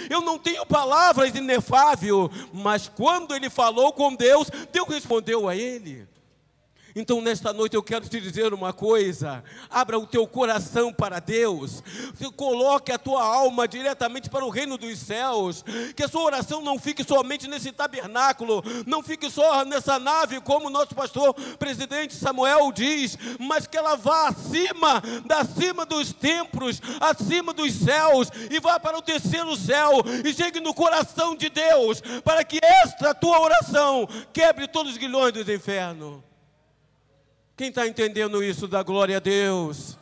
Eu não tenho palavras inefáveis, mas quando ele falou com Deus, Deus respondeu a ele. Então, nesta noite eu quero te dizer uma coisa: abra o teu coração para Deus, coloque a tua alma diretamente para o reino dos céus, que a sua oração não fique somente nesse tabernáculo, não fique só nessa nave, como o nosso pastor presidente Samuel diz, mas que ela vá acima dos templos, acima dos céus, e vá para o terceiro céu, e chegue no coração de Deus, para que esta tua oração quebre todos os grilhões do inferno. Quem está entendendo isso, dá glória a Deus.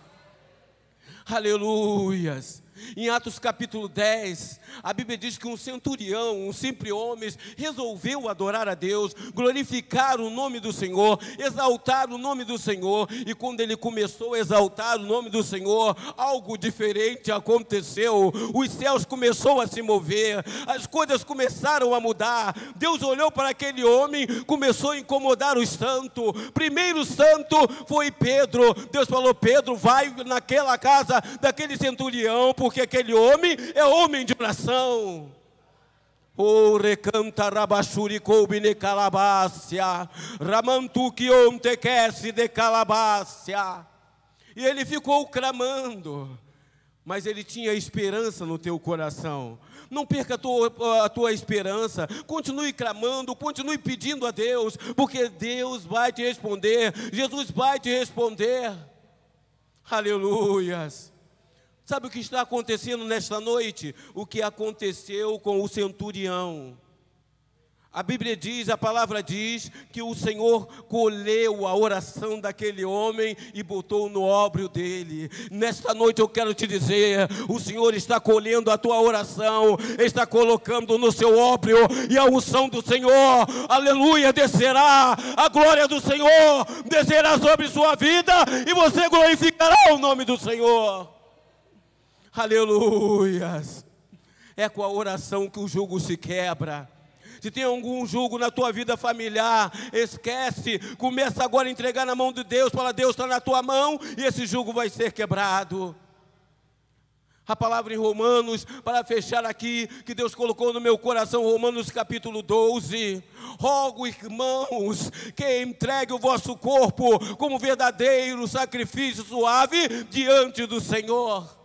Aleluias. Em Atos capítulo 10, a Bíblia diz que um centurião, um simples homem, resolveu adorar a Deus, glorificar o nome do Senhor, exaltar o nome do Senhor. E quando ele começou a exaltar o nome do Senhor, algo diferente aconteceu. Os céus começaram a se mover, as coisas começaram a mudar. Deus olhou para aquele homem, começou a incomodar os santos. Primeiro santo foi Pedro. Deus falou: Pedro, vai naquela casa daquele centurião, porque aquele homem é homem de oração. O recanta rabachuri coubine calabácia, ramantuque onte quece de calabácia. E ele ficou clamando, mas ele tinha esperança no teu coração. Não perca a tua esperança, continue clamando, continue pedindo a Deus, porque Deus vai te responder, Jesus vai te responder. Aleluias. Sabe o que está acontecendo nesta noite? O que aconteceu com o centurião. A Bíblia diz, a palavra diz, que o Senhor colheu a oração daquele homem e botou no óbrio dele. Nesta noite eu quero te dizer, o Senhor está colhendo a tua oração, está colocando no seu óbrio, e a unção do Senhor, aleluia, descerá, a glória do Senhor descerá sobre sua vida, e você glorificará o nome do Senhor. Aleluias. É com a oração que o jugo se quebra. Se tem algum jugo na tua vida familiar, esquece, começa agora a entregar na mão de Deus, fala: Deus está na tua mão, e esse jugo vai ser quebrado. A palavra em Romanos, para fechar aqui, que Deus colocou no meu coração, Romanos capítulo 12. Rogo, irmãos, que entregue o vosso corpo como verdadeiro sacrifício suave diante do Senhor.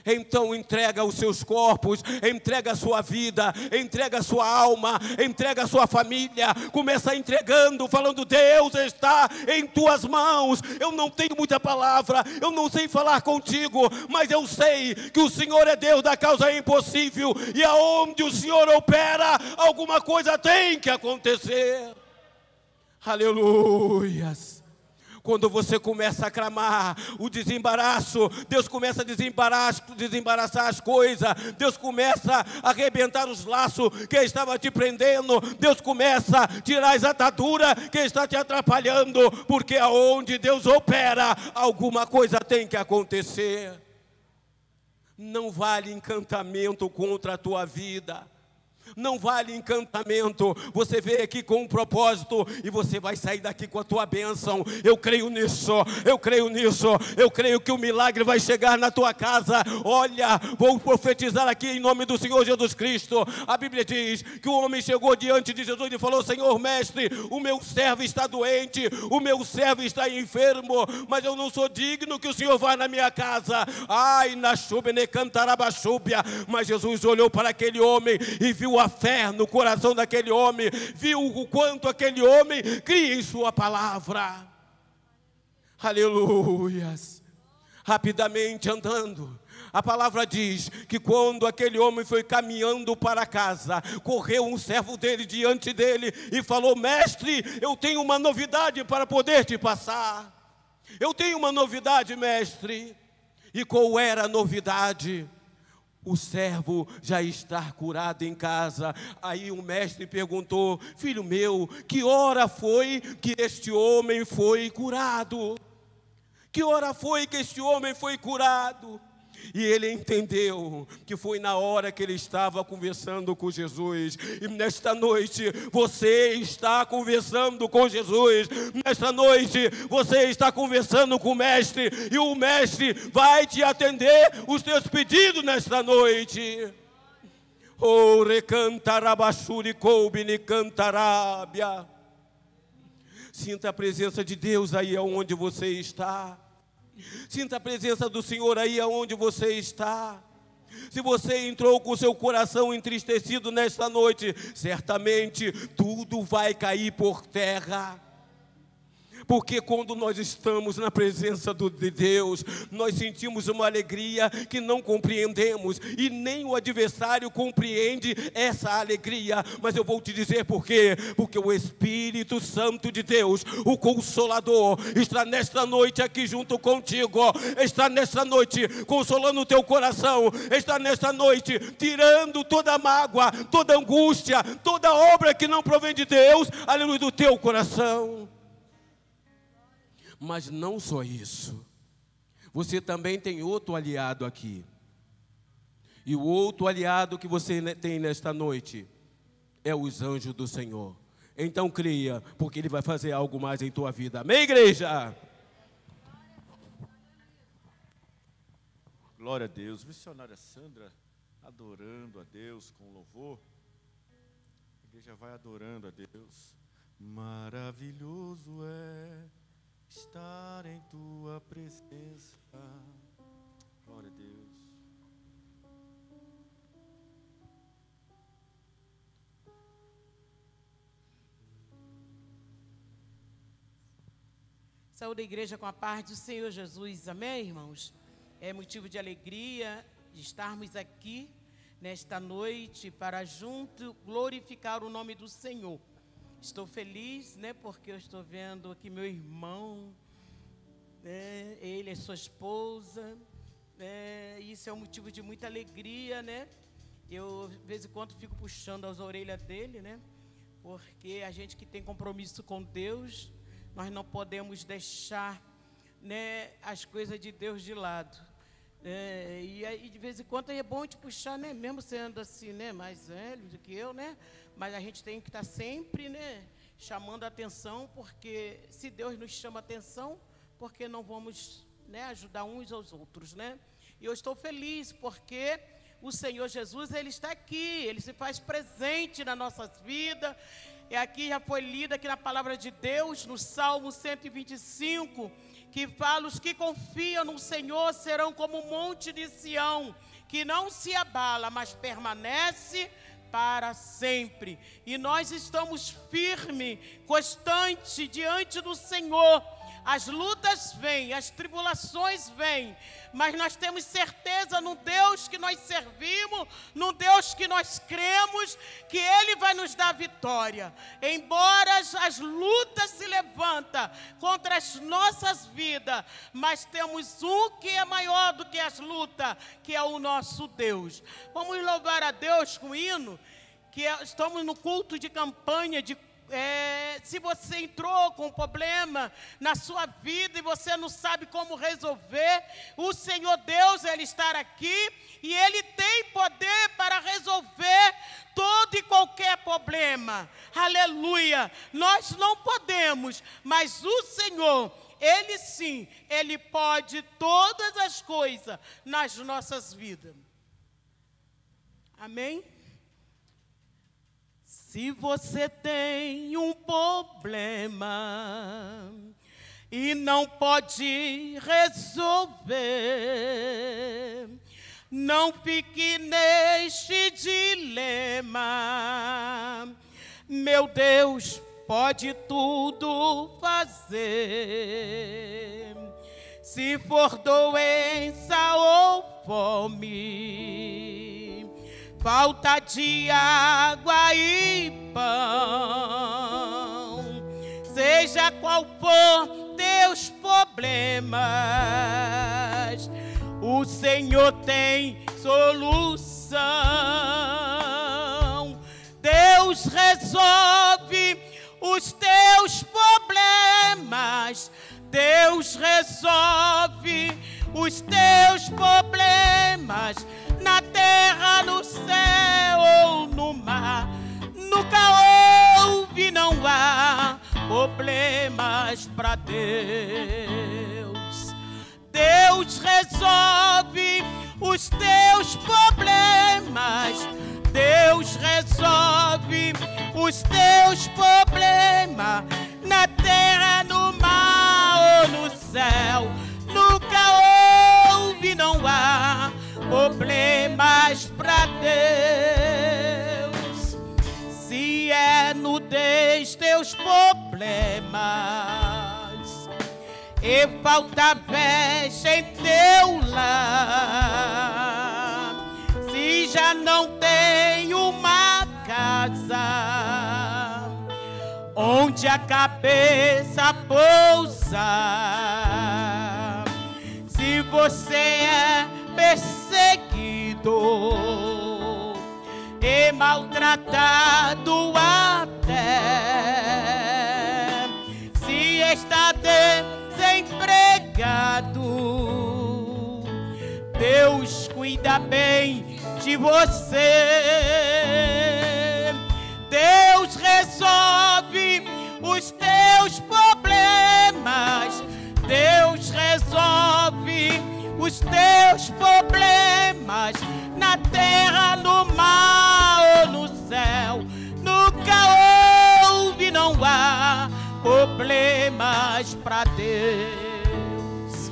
Então entrega os seus corpos, entrega a sua vida, entrega a sua alma, entrega a sua família. Começa entregando, falando: Deus está em tuas mãos. Eu não tenho muita palavra, eu não sei falar contigo, mas eu sei que o Senhor é Deus da causa impossível, e aonde o Senhor opera, alguma coisa tem que acontecer. Aleluias. Quando você começa a clamar, o desembaraço, Deus começa a desembaraçar as coisas, Deus começa a arrebentar os laços que estava te prendendo, Deus começa a tirar as ataduras que está te atrapalhando, porque aonde Deus opera, alguma coisa tem que acontecer. Não vale encantamento contra a tua vida. Não vale encantamento. Você veio aqui com um propósito e você vai sair daqui com a tua bênção. Eu creio nisso, eu creio nisso. Eu creio que o milagre vai chegar na tua casa. Olha, vou profetizar aqui em nome do Senhor Jesus Cristo. A Bíblia diz que o homem chegou diante de Jesus e falou: Senhor mestre, o meu servo está doente, o meu servo está enfermo, mas eu não sou digno que o Senhor vá na minha casa. Ai, na chuva ne cantarabachúbia. Mas Jesus olhou para aquele homem e viu a fé no coração daquele homem, viu o quanto aquele homem cria em sua palavra. Aleluias. Rapidamente andando, a palavra diz que quando aquele homem foi caminhando para casa, correu um servo dele diante dele e falou: mestre, eu tenho uma novidade para poder te passar. Eu tenho uma novidade, mestre. E qual era a novidade? O servo já está curado em casa. Aí o mestre perguntou: filho meu, que hora foi que este homem foi curado? Que hora foi que este homem foi curado? E ele entendeu que foi na hora que ele estava conversando com Jesus. E nesta noite você está conversando com Jesus. Nesta noite você está conversando com o Mestre, e o Mestre vai te atender os teus pedidos nesta noite. Oh, recantarabachuri coubini cantarábia. Sinta a presença de Deus aí aonde você está. Sinta a presença do Senhor aí aonde você está. Se você entrou com seu coração entristecido nesta noite, certamente tudo vai cair por terra. Porque quando nós estamos na presença de Deus, nós sentimos uma alegria que não compreendemos, e nem o adversário compreende essa alegria. Mas eu vou te dizer por quê. Porque o Espírito Santo de Deus, o Consolador, está nesta noite aqui junto contigo, está nesta noite consolando o teu coração, está nesta noite tirando toda a mágoa, toda a angústia, toda obra que não provém de Deus, aleluia, do teu coração. Mas não só isso, você também tem outro aliado aqui. E o outro aliado que você tem nesta noite é os anjos do Senhor. Então creia, porque Ele vai fazer algo mais em tua vida. Amém, igreja? Glória a Deus. Missionária Sandra, adorando a Deus com louvor. A igreja vai adorando a Deus. Maravilhoso é estar em tua presença. Glória a Deus. Saúde a igreja com a paz do Senhor Jesus. Amém, irmãos? É motivo de alegria de estarmos aqui nesta noite para junto glorificar o nome do Senhor. Estou feliz, né, porque eu estou vendo aqui meu irmão, né, ele e sua esposa, né, isso é um motivo de muita alegria, né. Eu, de vez em quando, fico puxando as orelhas dele, né, porque a gente que tem compromisso com Deus, nós não podemos deixar, né, as coisas de Deus de lado. E aí, de vez em quando, é bom te puxar, né, mesmo sendo assim, né, mais velho do que eu, né, mas a gente tem que estar sempre, né, chamando a atenção, porque se Deus nos chama a atenção, porque não vamos, né, ajudar uns aos outros, né? E eu estou feliz porque o Senhor Jesus, Ele está aqui, Ele se faz presente nas nossas vidas. E aqui já foi lida aqui na palavra de Deus, no Salmo 125, que fala: os que confiam no Senhor serão como o monte de Sião, que não se abala, mas permanece para sempre. E nós estamos firmes, constantes diante do Senhor. As lutas vêm, as tribulações vêm, mas nós temos certeza no Deus que nós servimos, no Deus que nós cremos, que Ele vai nos dar vitória. Embora as lutas se levantam contra as nossas vidas, mas temos um que é maior do que as lutas, que é o nosso Deus. Vamos louvar a Deus com o hino, estamos no culto de campanha de se você entrou com um problema na sua vida e você não sabe como resolver, o Senhor Deus, Ele está aqui e Ele tem poder para resolver todo e qualquer problema. Aleluia! Nós não podemos, mas o Senhor, Ele sim, Ele pode todas as coisas nas nossas vidas. Amém? Se você tem um problema e não pode resolver, não fique neste dilema. Meu Deus pode tudo fazer. Se for doença ou fome, falta de água e pão, seja qual for teus problemas, o Senhor tem solução. Deus resolve os teus problemas. Deus resolve os teus problemas. Na terra, no céu ou no mar, nunca houve, não há problemas para Deus. Deus resolve os teus problemas. Deus Deus resolve os teus problemas na terra, no mar ou no céu. Nunca houve, não há problemas para Deus. Se é nudez teus problemas e falta veste em teu lar, se já não tem uma casa onde a cabeça pousa, se você é perseguido e maltratado até, se está desempregado, Deus cuida bem de você. Deus resolve os teus problemas. Deus resolve os teus problemas na terra, no mar ou no céu. Nunca houve, não há problemas para Deus.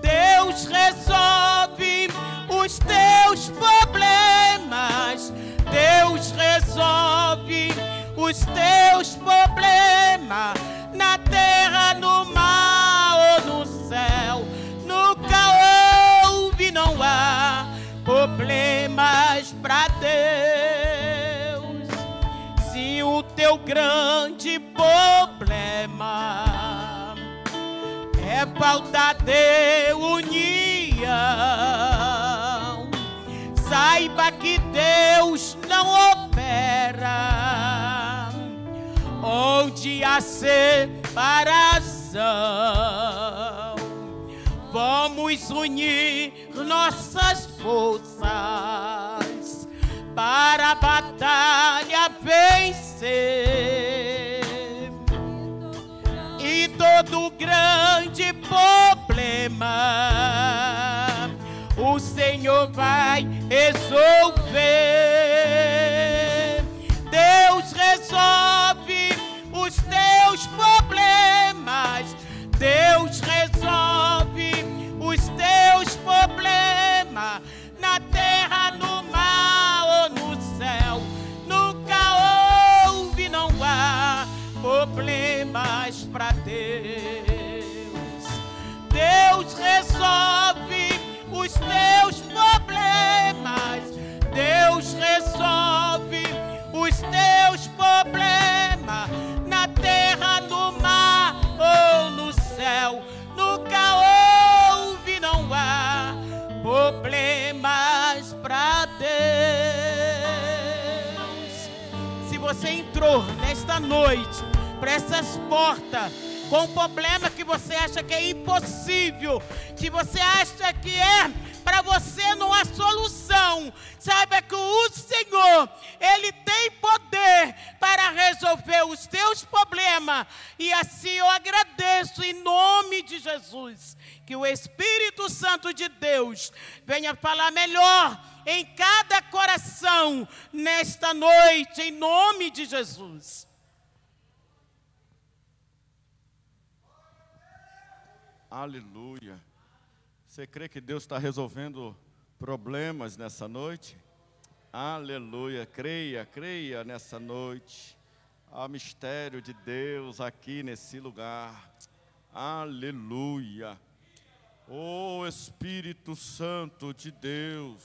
Deus resolve os teus problemas. Deus resolve os teus problemas na terra, no mar ou no céu. Nunca houve, não há problemas para Deus. Se o teu grande problema é falta de união, saiba que Deus não opera onde há separação. Vamos unir nossas forças para a batalha vencer. E todo grande problema o Senhor vai resolver. Deus resolve os teus problemas. Deus resolve os teus problemas na terra, no mar ou no céu. Nunca houve, não há problemas para Deus. Deus resolve os teus problemas. Deus resolve os teus problemas na terra, no mar ou no céu. Nunca houve, não há problemas para Deus. Se você entrou nesta noite para essas portas com um problema que você acha que é impossível, que você acha que para você não há solução, saiba que o Senhor, Ele tem poder para resolver os teus problemas. E assim eu agradeço em nome de Jesus, que o Espírito Santo de Deus venha falar melhor em cada coração nesta noite, em nome de Jesus. Aleluia. Você crê que Deus está resolvendo problemas nessa noite? Aleluia. Creia, creia nessa noite. Há mistério de Deus aqui nesse lugar. Aleluia. Oh Espírito Santo de Deus.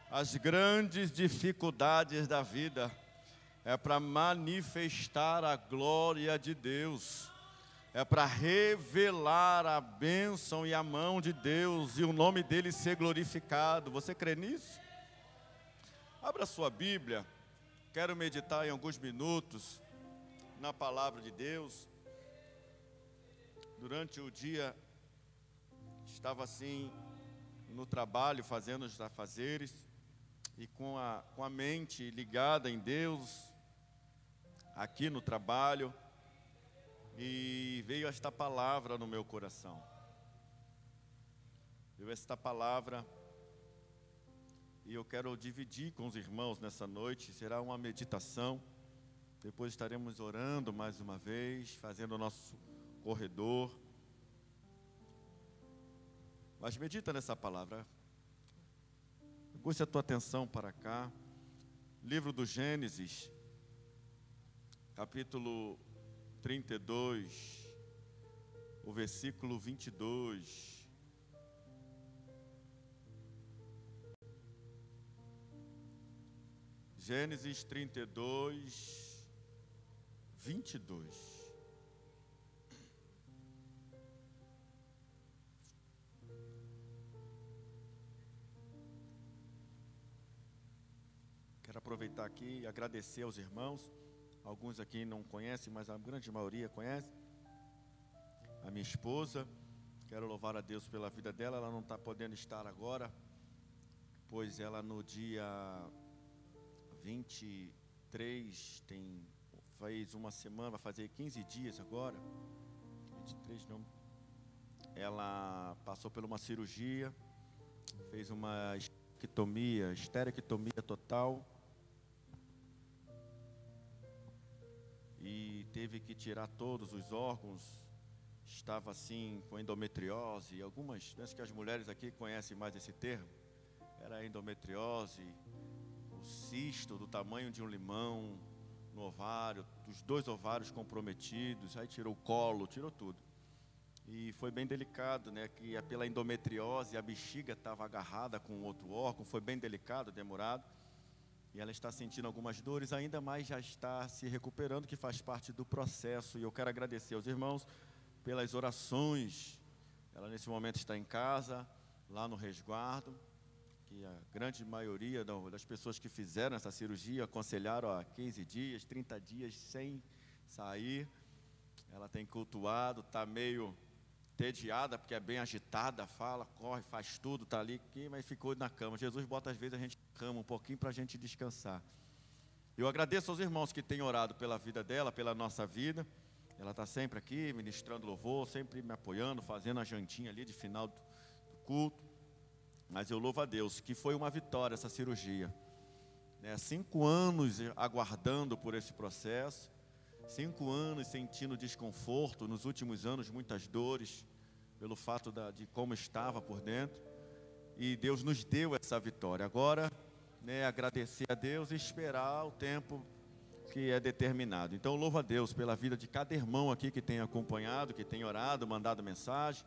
As grandes dificuldades da vida é para manifestar a glória de Deus. É para revelar a bênção e a mão de Deus e o nome dele ser glorificado. Você crê nisso? Abra sua Bíblia. Quero meditar em alguns minutos na palavra de Deus. Durante o dia, estava assim no trabalho, fazendo os afazeres e com a mente ligada em Deus, aqui no trabalho. E veio esta palavra no meu coração. Veio esta palavra E eu quero dividir com os irmãos nessa noite. Será uma meditação. Depois estaremos orando mais uma vez, fazendo o nosso corredor. Mas medita nessa palavra. Puxe a tua atenção para cá. Livro do Gênesis, capítulo 32, o versículo 22. Gênesis 32, 22. Quero aproveitar aqui e agradecer aos irmãos. Alguns aqui não conhecem, mas a grande maioria conhece. A minha esposa, quero louvar a Deus pela vida dela. Ela não está podendo estar agora, pois ela no dia 23, faz uma semana, vai fazer 15 dias agora. 23 não. Ela passou por uma cirurgia, fez uma esterectomia total. E teve que tirar todos os órgãos. Estava assim com endometriose. Algumas, penso que as mulheres aqui conhecem mais esse termo. Era endometriose, o cisto do tamanho de um limão no ovário, os 2 ovários comprometidos. Aí tirou o colo, tirou tudo. E foi bem delicado, né? Que pela endometriose a bexiga estava agarrada com outro órgão. Foi bem delicado, demorado. E ela está sentindo algumas dores ainda, mas já está se recuperando, que faz parte do processo. E eu quero agradecer aos irmãos pelas orações. Ela nesse momento está em casa, lá no resguardo, que a grande maioria das pessoas que fizeram essa cirurgia aconselharam a 15 dias, 30 dias sem sair. Ela tem cultuado, está meio entediada, porque é bem agitada, fala, corre, faz tudo, está ali, mas ficou na cama. Jesus bota às vezes a gente na cama um pouquinho para a gente descansar. Eu agradeço aos irmãos que têm orado pela vida dela, pela nossa vida. Ela está sempre aqui, ministrando louvor, sempre me apoiando, fazendo a jantinha ali de final do culto. Mas eu louvo a Deus, que foi uma vitória essa cirurgia. 5 anos aguardando por esse processo, 5 anos sentindo desconforto, nos últimos anos muitas dores, pelo fato de como estava por dentro, e Deus nos deu essa vitória. Agora, agradecer a Deus e esperar o tempo que é determinado. Então, louvo a Deus pela vida de cada irmão aqui que tem acompanhado, que tem orado, mandado mensagem,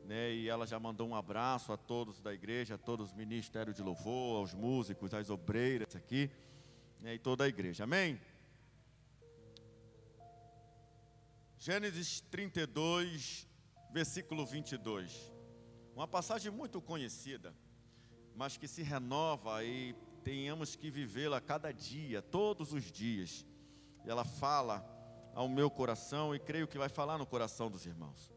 e ela já mandou um abraço a todos da igreja, a todos os ministérios de louvor, aos músicos, às obreiras aqui, e toda a igreja. Amém? Gênesis 32, versículo 22. Uma passagem muito conhecida, mas que se renova e tenhamos que vivê-la cada dia, todos os dias. E ela fala ao meu coração e creio que vai falar no coração dos irmãos.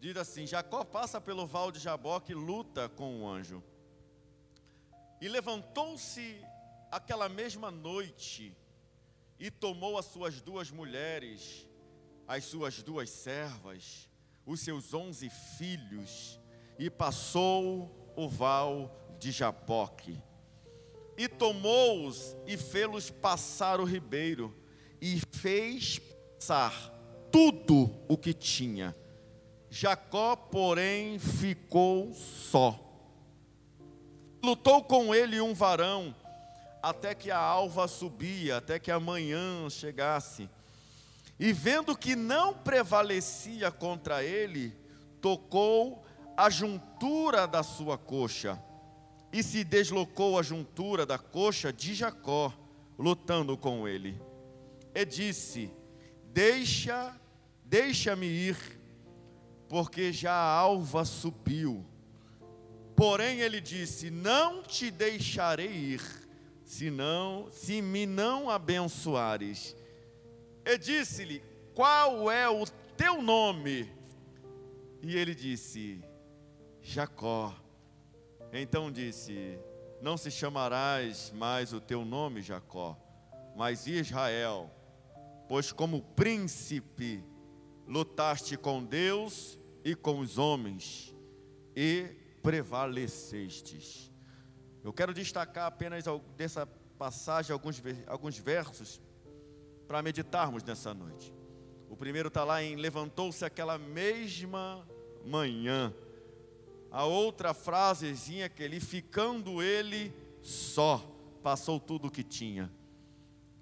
Diz assim: Jacó passa pelo val de Jaboque e luta com o anjo. E levantou-se aquela mesma noite e tomou as suas 2 mulheres, as suas 2 servas, os seus 11 filhos, e passou o val de Jaboque. E tomou-os e fê-los passar o ribeiro, e fez passar tudo o que tinha. Jacó, porém, ficou só. Lutou com ele um varão, até que a alva subia, até que a manhã chegasse. E vendo que não prevalecia contra ele, tocou a juntura da sua coxa, e se deslocou a juntura da coxa de Jacó, lutando com ele. E disse: Deixa-me ir, porque já a alva subiu. Porém ele disse: Não te deixarei ir, se me não abençoares. E disse-lhe: Qual é o teu nome? E ele disse: Jacó. Então disse: Não se chamarás mais o teu nome Jacó, mas Israel, pois como príncipe lutaste com Deus e com os homens, e prevalecestes. Eu quero destacar apenas dessa passagem alguns versos para meditarmos nessa noite. O primeiro está lá em: levantou-se aquela mesma manhã. A outra frasezinha que ele: ficando ele só, passou tudo o que tinha.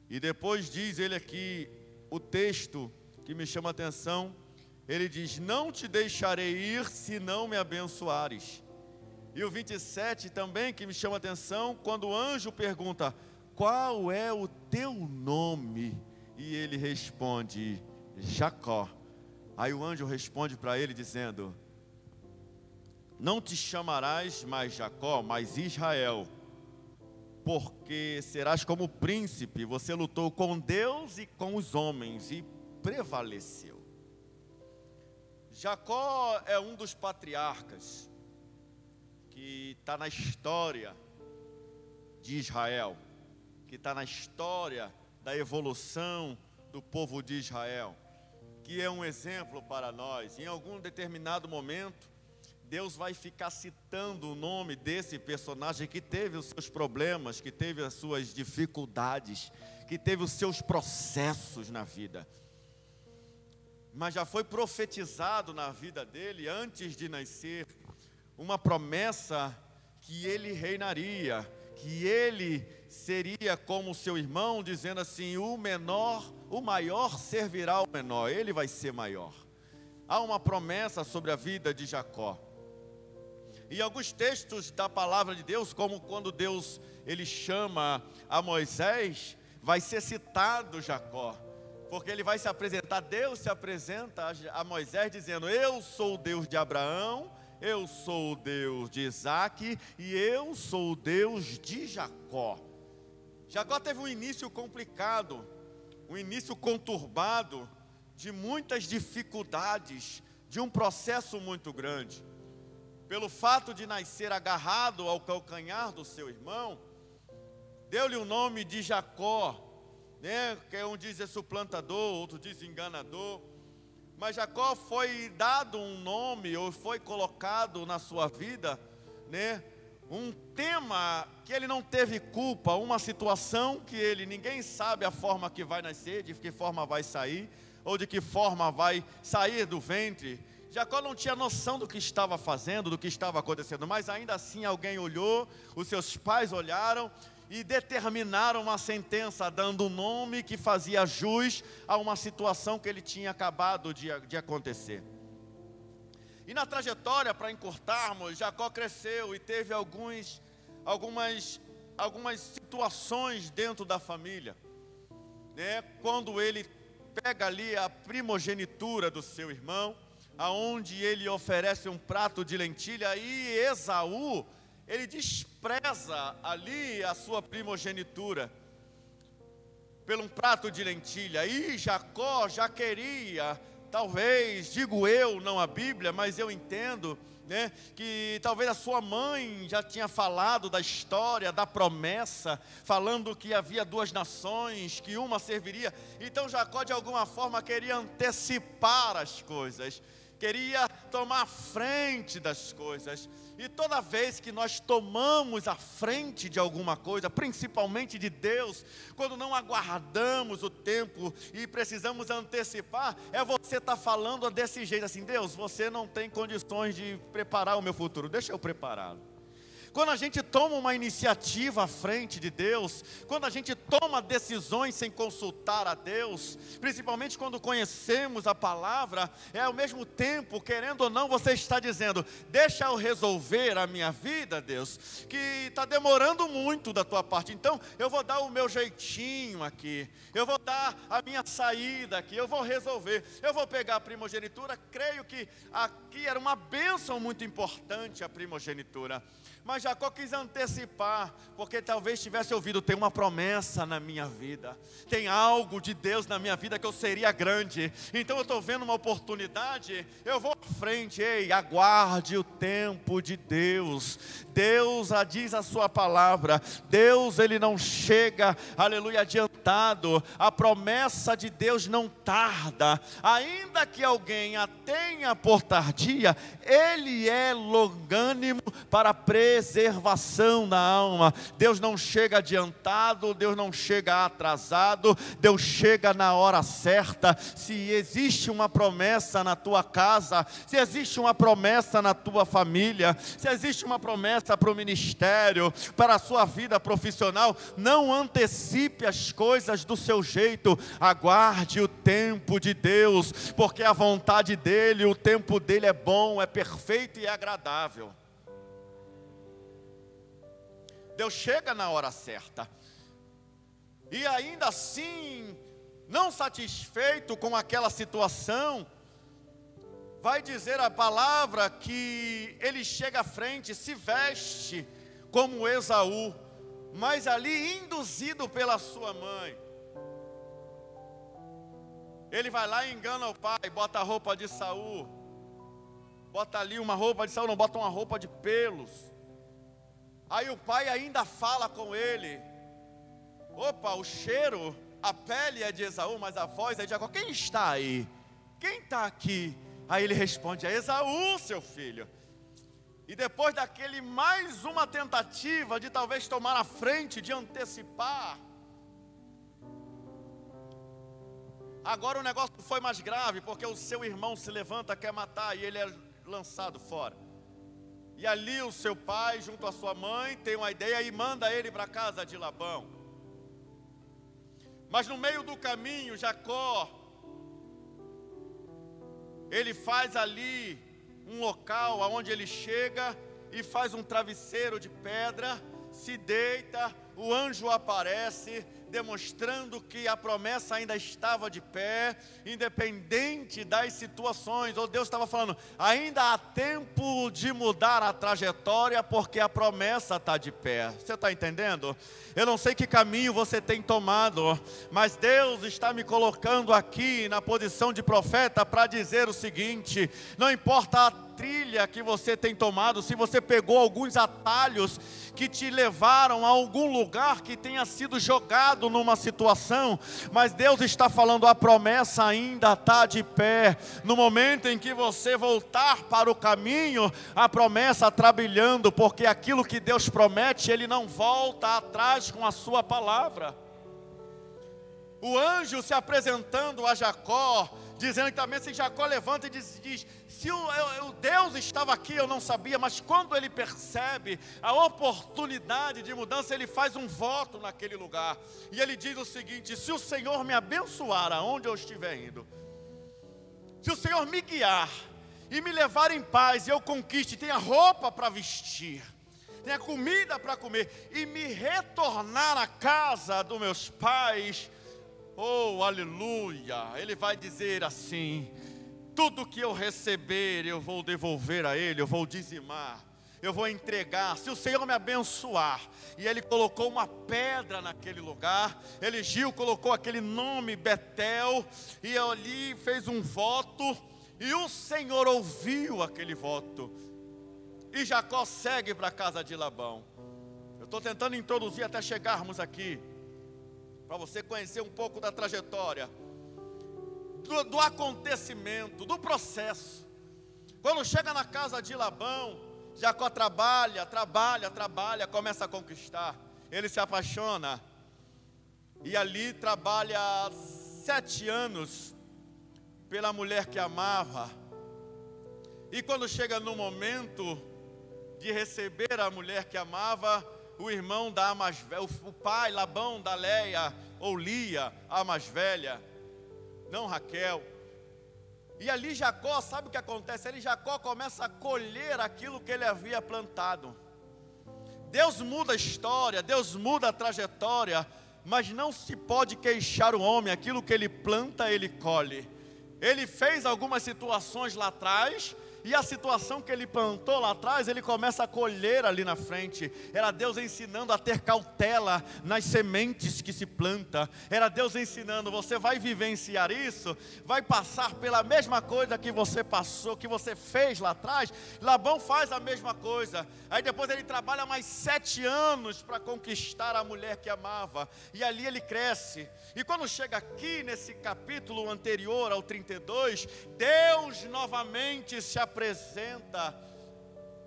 E depois diz ele aqui, o texto que me chama a atenção, ele diz: não te deixarei ir se não me abençoares. E o 27 também que me chama a atenção, quando o anjo pergunta: qual é o teu nome? E ele responde: Jacó. Aí o anjo responde para ele dizendo: não te chamarás mais Jacó, mas Israel, porque serás como príncipe. Você lutou com Deus e com os homens e prevaleceu. Jacó é um dos patriarcas que está na história de Israel, que está na história da evolução do povo de Israel, que é um exemplo para nós. Em algum determinado momento, Deus vai ficar citando o nome desse personagem que teve os seus problemas, que teve as suas dificuldades, que teve os seus processos na vida. Mas já foi profetizado na vida dele, antes de nascer, uma promessa que ele reinaria, que ele seria como seu irmão, dizendo assim: o maior servirá ao menor, ele vai ser maior. Há uma promessa sobre a vida de Jacó. E alguns textos da palavra de Deus, como quando Deus ele chama a Moisés, vai ser citado Jacó, porque ele vai se apresentar, Deus se apresenta a Moisés dizendo: eu sou o Deus de Abraão, eu sou o Deus de Isaac e eu sou o Deus de Jacó. Jacó teve um início complicado, um início conturbado, de muitas dificuldades, de um processo muito grande. Pelo fato de nascer agarrado ao calcanhar do seu irmão, deu-lhe o nome de Jacó, né? Que um diz é suplantador, outro diz enganador. Mas Jacó foi dado um nome, ou foi colocado na sua vida, né? Um tema que ele não teve culpa, uma situação que ninguém sabe a forma que vai nascer, de que forma vai sair, ou de que forma vai sair do ventre. Jacó não tinha noção do que estava fazendo, do que estava acontecendo, mas ainda assim alguém olhou, os seus pais olharam e determinaram uma sentença, dando um nome que fazia jus a uma situação que ele tinha acabado de acontecer. E na trajetória, para encurtarmos, Jacó cresceu e teve algumas situações dentro da família, né? Quando ele pega ali a primogenitura do seu irmão, aonde ele oferece um prato de lentilha, e Esaú, ele despreza ali a sua primogenitura por um prato de lentilha. E Jacó já queria, talvez, digo eu, não a Bíblia, mas eu entendo, né, que talvez a sua mãe já tinha falado da história, da promessa, falando que havia duas nações, que uma serviria. Então Jacó de alguma forma queria antecipar as coisas, queria tomar a frente das coisas. E toda vez que nós tomamos a frente de alguma coisa, principalmente de Deus, quando não aguardamos o tempo e precisamos antecipar, você está falando desse jeito assim: Deus, você não tem condições de preparar o meu futuro, deixa eu prepará-lo. Quando a gente toma uma iniciativa à frente de Deus, quando a gente toma decisões sem consultar a Deus, principalmente quando conhecemos a palavra, ao mesmo tempo, querendo ou não, você está dizendo: deixa eu resolver a minha vida, Deus, que está demorando muito da tua parte, então eu vou dar o meu jeitinho aqui, eu vou dar a minha saída aqui, eu vou resolver, eu vou pegar a primogenitura. Creio que aqui era uma bênção muito importante a primogenitura, mas Jacó quis antecipar, porque talvez tivesse ouvido: tem uma promessa na minha vida, tem algo de Deus na minha vida que eu seria grande, então eu estou vendo uma oportunidade, eu vou à frente. Ei, aguarde o tempo de Deus. Deus diz a sua palavra, Deus ele não chega, aleluia, adiantado. A promessa de Deus não tarda, ainda que alguém a tenha por tardia, ele é longânimo para preservar preservação da alma. Deus não chega adiantado, Deus não chega atrasado, Deus chega na hora certa. Se existe uma promessa na tua casa, se existe uma promessa na tua família, se existe uma promessa para o ministério, para a sua vida profissional, não antecipe as coisas do seu jeito, aguarde o tempo de Deus, porque a vontade dEle, o tempo dEle é bom, é perfeito e é agradável. Deus chega na hora certa, e ainda assim, não satisfeito com aquela situação, vai dizer a palavra que ele chega à frente, se veste como Esaú, mas ali induzido pela sua mãe. Ele vai lá e engana o pai, bota a roupa de Saul, bota ali uma roupa de Saul, não, bota uma roupa de pelos. Aí o pai ainda fala com ele, opa, o cheiro, a pele é de Esaú, mas a voz é de Jacó. Quem está aí? Quem está aqui? Aí ele responde, é Esaú, seu filho. E depois daquele mais uma tentativa de talvez tomar a frente, de antecipar, agora o negócio foi mais grave, porque o seu irmão se levanta, quer matar, e ele é lançado fora. E ali o seu pai, junto à sua mãe, tem uma ideia e manda ele para a casa de Labão. Mas no meio do caminho, Jacó, ele faz ali um local aonde ele chega e faz um travesseiro de pedra, se deita, o anjo aparece, demonstrando que a promessa ainda estava de pé, independente das situações. Ou Deus estava falando, ainda há tempo de mudar a trajetória, porque a promessa está de pé. Você está entendendo? Eu não sei que caminho você tem tomado, mas Deus está me colocando aqui na posição de profeta para dizer o seguinte: não importa a trilha que você tem tomado, se você pegou alguns atalhos que te levaram a algum lugar que tenha sido jogado numa situação, mas Deus está falando, a promessa ainda está de pé. No momento em que você voltar para o caminho, a promessa está brilhando, porque aquilo que Deus promete, Ele não volta atrás com a sua palavra. O anjo se apresentando a Jacó, dizendo que também, se Jacó levanta e diz se o Deus estava aqui, eu não sabia, mas quando ele percebe a oportunidade de mudança, ele faz um voto naquele lugar, e ele diz o seguinte: se o Senhor me abençoar aonde eu estiver indo, se o Senhor me guiar e me levar em paz, e eu conquiste, tenha roupa para vestir, tenha comida para comer, e me retornar à casa dos meus pais, oh, aleluia, ele vai dizer assim: tudo que eu receber, eu vou devolver a ele, eu vou dizimar, eu vou entregar, se o Senhor me abençoar. E ele colocou uma pedra naquele lugar, Gil colocou aquele nome Betel, e ali fez um voto, e o Senhor ouviu aquele voto, e Jacó segue para a casa de Labão. Eu estou tentando introduzir até chegarmos aqui, para você conhecer um pouco da trajetória, do acontecimento, do processo. Quando chega na casa de Labão, Jacó trabalha, começa a conquistar. Ele se apaixona, e ali trabalha 7 anos pela mulher que amava. E quando chega no momento de receber a mulher que amava, o irmão da mais velha, o pai Labão da Leia, ou Lia, a mais velha, não Raquel. E ali Jacó, sabe o que acontece? Ali Jacó começa a colher aquilo que ele havia plantado. Deus muda a história, Deus muda a trajetória, mas não se pode queixar o homem, aquilo que ele planta, ele colhe. Ele fez algumas situações lá atrás, e a situação que ele plantou lá atrás, ele começa a colher ali na frente. Era Deus ensinando a ter cautela nas sementes que se planta. Era Deus ensinando, você vai vivenciar isso, vai passar pela mesma coisa que você passou, que você fez lá atrás. Labão faz a mesma coisa. Aí depois ele trabalha mais 7 anos para conquistar a mulher que amava. E ali ele cresce. E quando chega aqui nesse capítulo anterior ao 32, Deus novamente se apresenta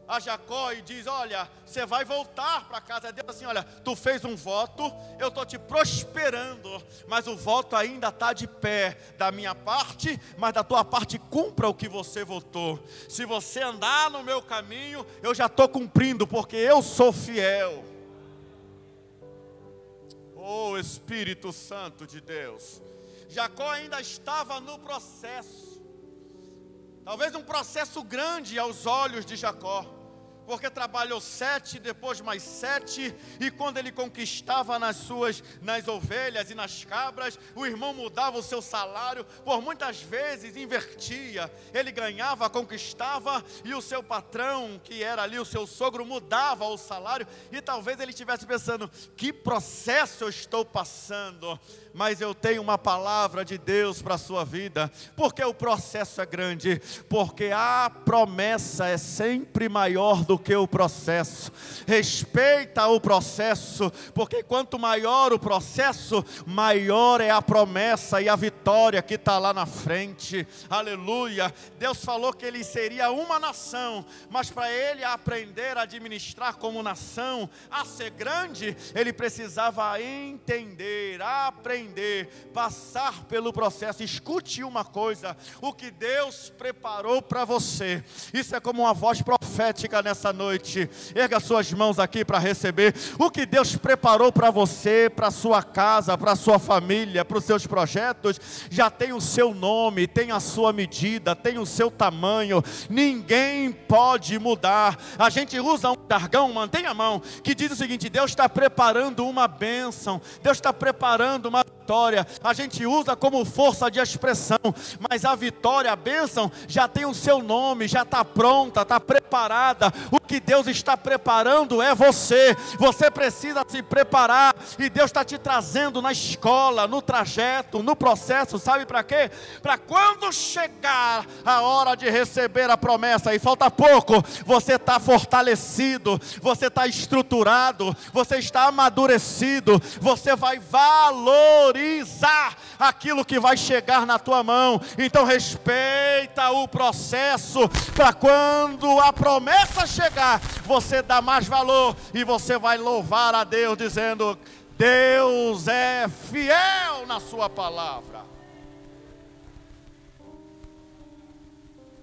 a Jacó e diz: olha, você vai voltar para casa. Deus assim: olha, tu fez um voto, eu estou te prosperando, mas o voto ainda está de pé da minha parte, mas da tua parte cumpra o que você votou. Se você andar no meu caminho, eu já estou cumprindo, porque eu sou fiel. Oh, Espírito Santo de Deus. Jacó ainda estava no processo, talvez um processo grande aos olhos de Jacó, porque trabalhou 7, depois mais 7, e quando ele conquistava nas ovelhas e nas cabras, o irmão mudava o seu salário, por muitas vezes invertia, ele ganhava, conquistava, e o seu patrão, que era ali o seu sogro, mudava o salário, e talvez ele estivesse pensando: que processo eu estou passando? Mas eu tenho uma palavra de Deus para a sua vida. Porque o processo é grande? Porque a promessa é sempre maior do que o processo. Respeita o processo, porque quanto maior o processo, maior é a promessa e a vitória que está lá na frente. Aleluia. Deus falou que ele seria uma nação, mas para ele aprender a administrar como nação, a ser grande, ele precisava entender, aprender, passar pelo processo. Escute uma coisa: o que Deus preparou para você, isso é como uma voz profética nessa noite. Erga suas mãos aqui para receber. O que Deus preparou para você, para sua casa, para sua família, para os seus projetos, já tem o seu nome, tem a sua medida, tem o seu tamanho. Ninguém pode mudar. A gente usa um jargão, mantenha a mão, que diz o seguinte: Deus está preparando uma bênção, Deus está preparando uma vitória. A gente usa como força de expressão, mas a vitória, a bênção, já tem o seu nome, já está pronta, está preparada. O que Deus está preparando é você. Você precisa se preparar, e Deus está te trazendo na escola, no trajeto, no processo. Sabe para quê? Para quando chegar a hora de receber a promessa, e falta pouco, você está fortalecido, você está estruturado, você está amadurecido, você vai valorizar aquilo que vai chegar na tua mão. Então respeita o processo, para quando a promessa chegar, você dá mais valor, e você vai louvar a Deus dizendo: Deus é fiel na sua palavra.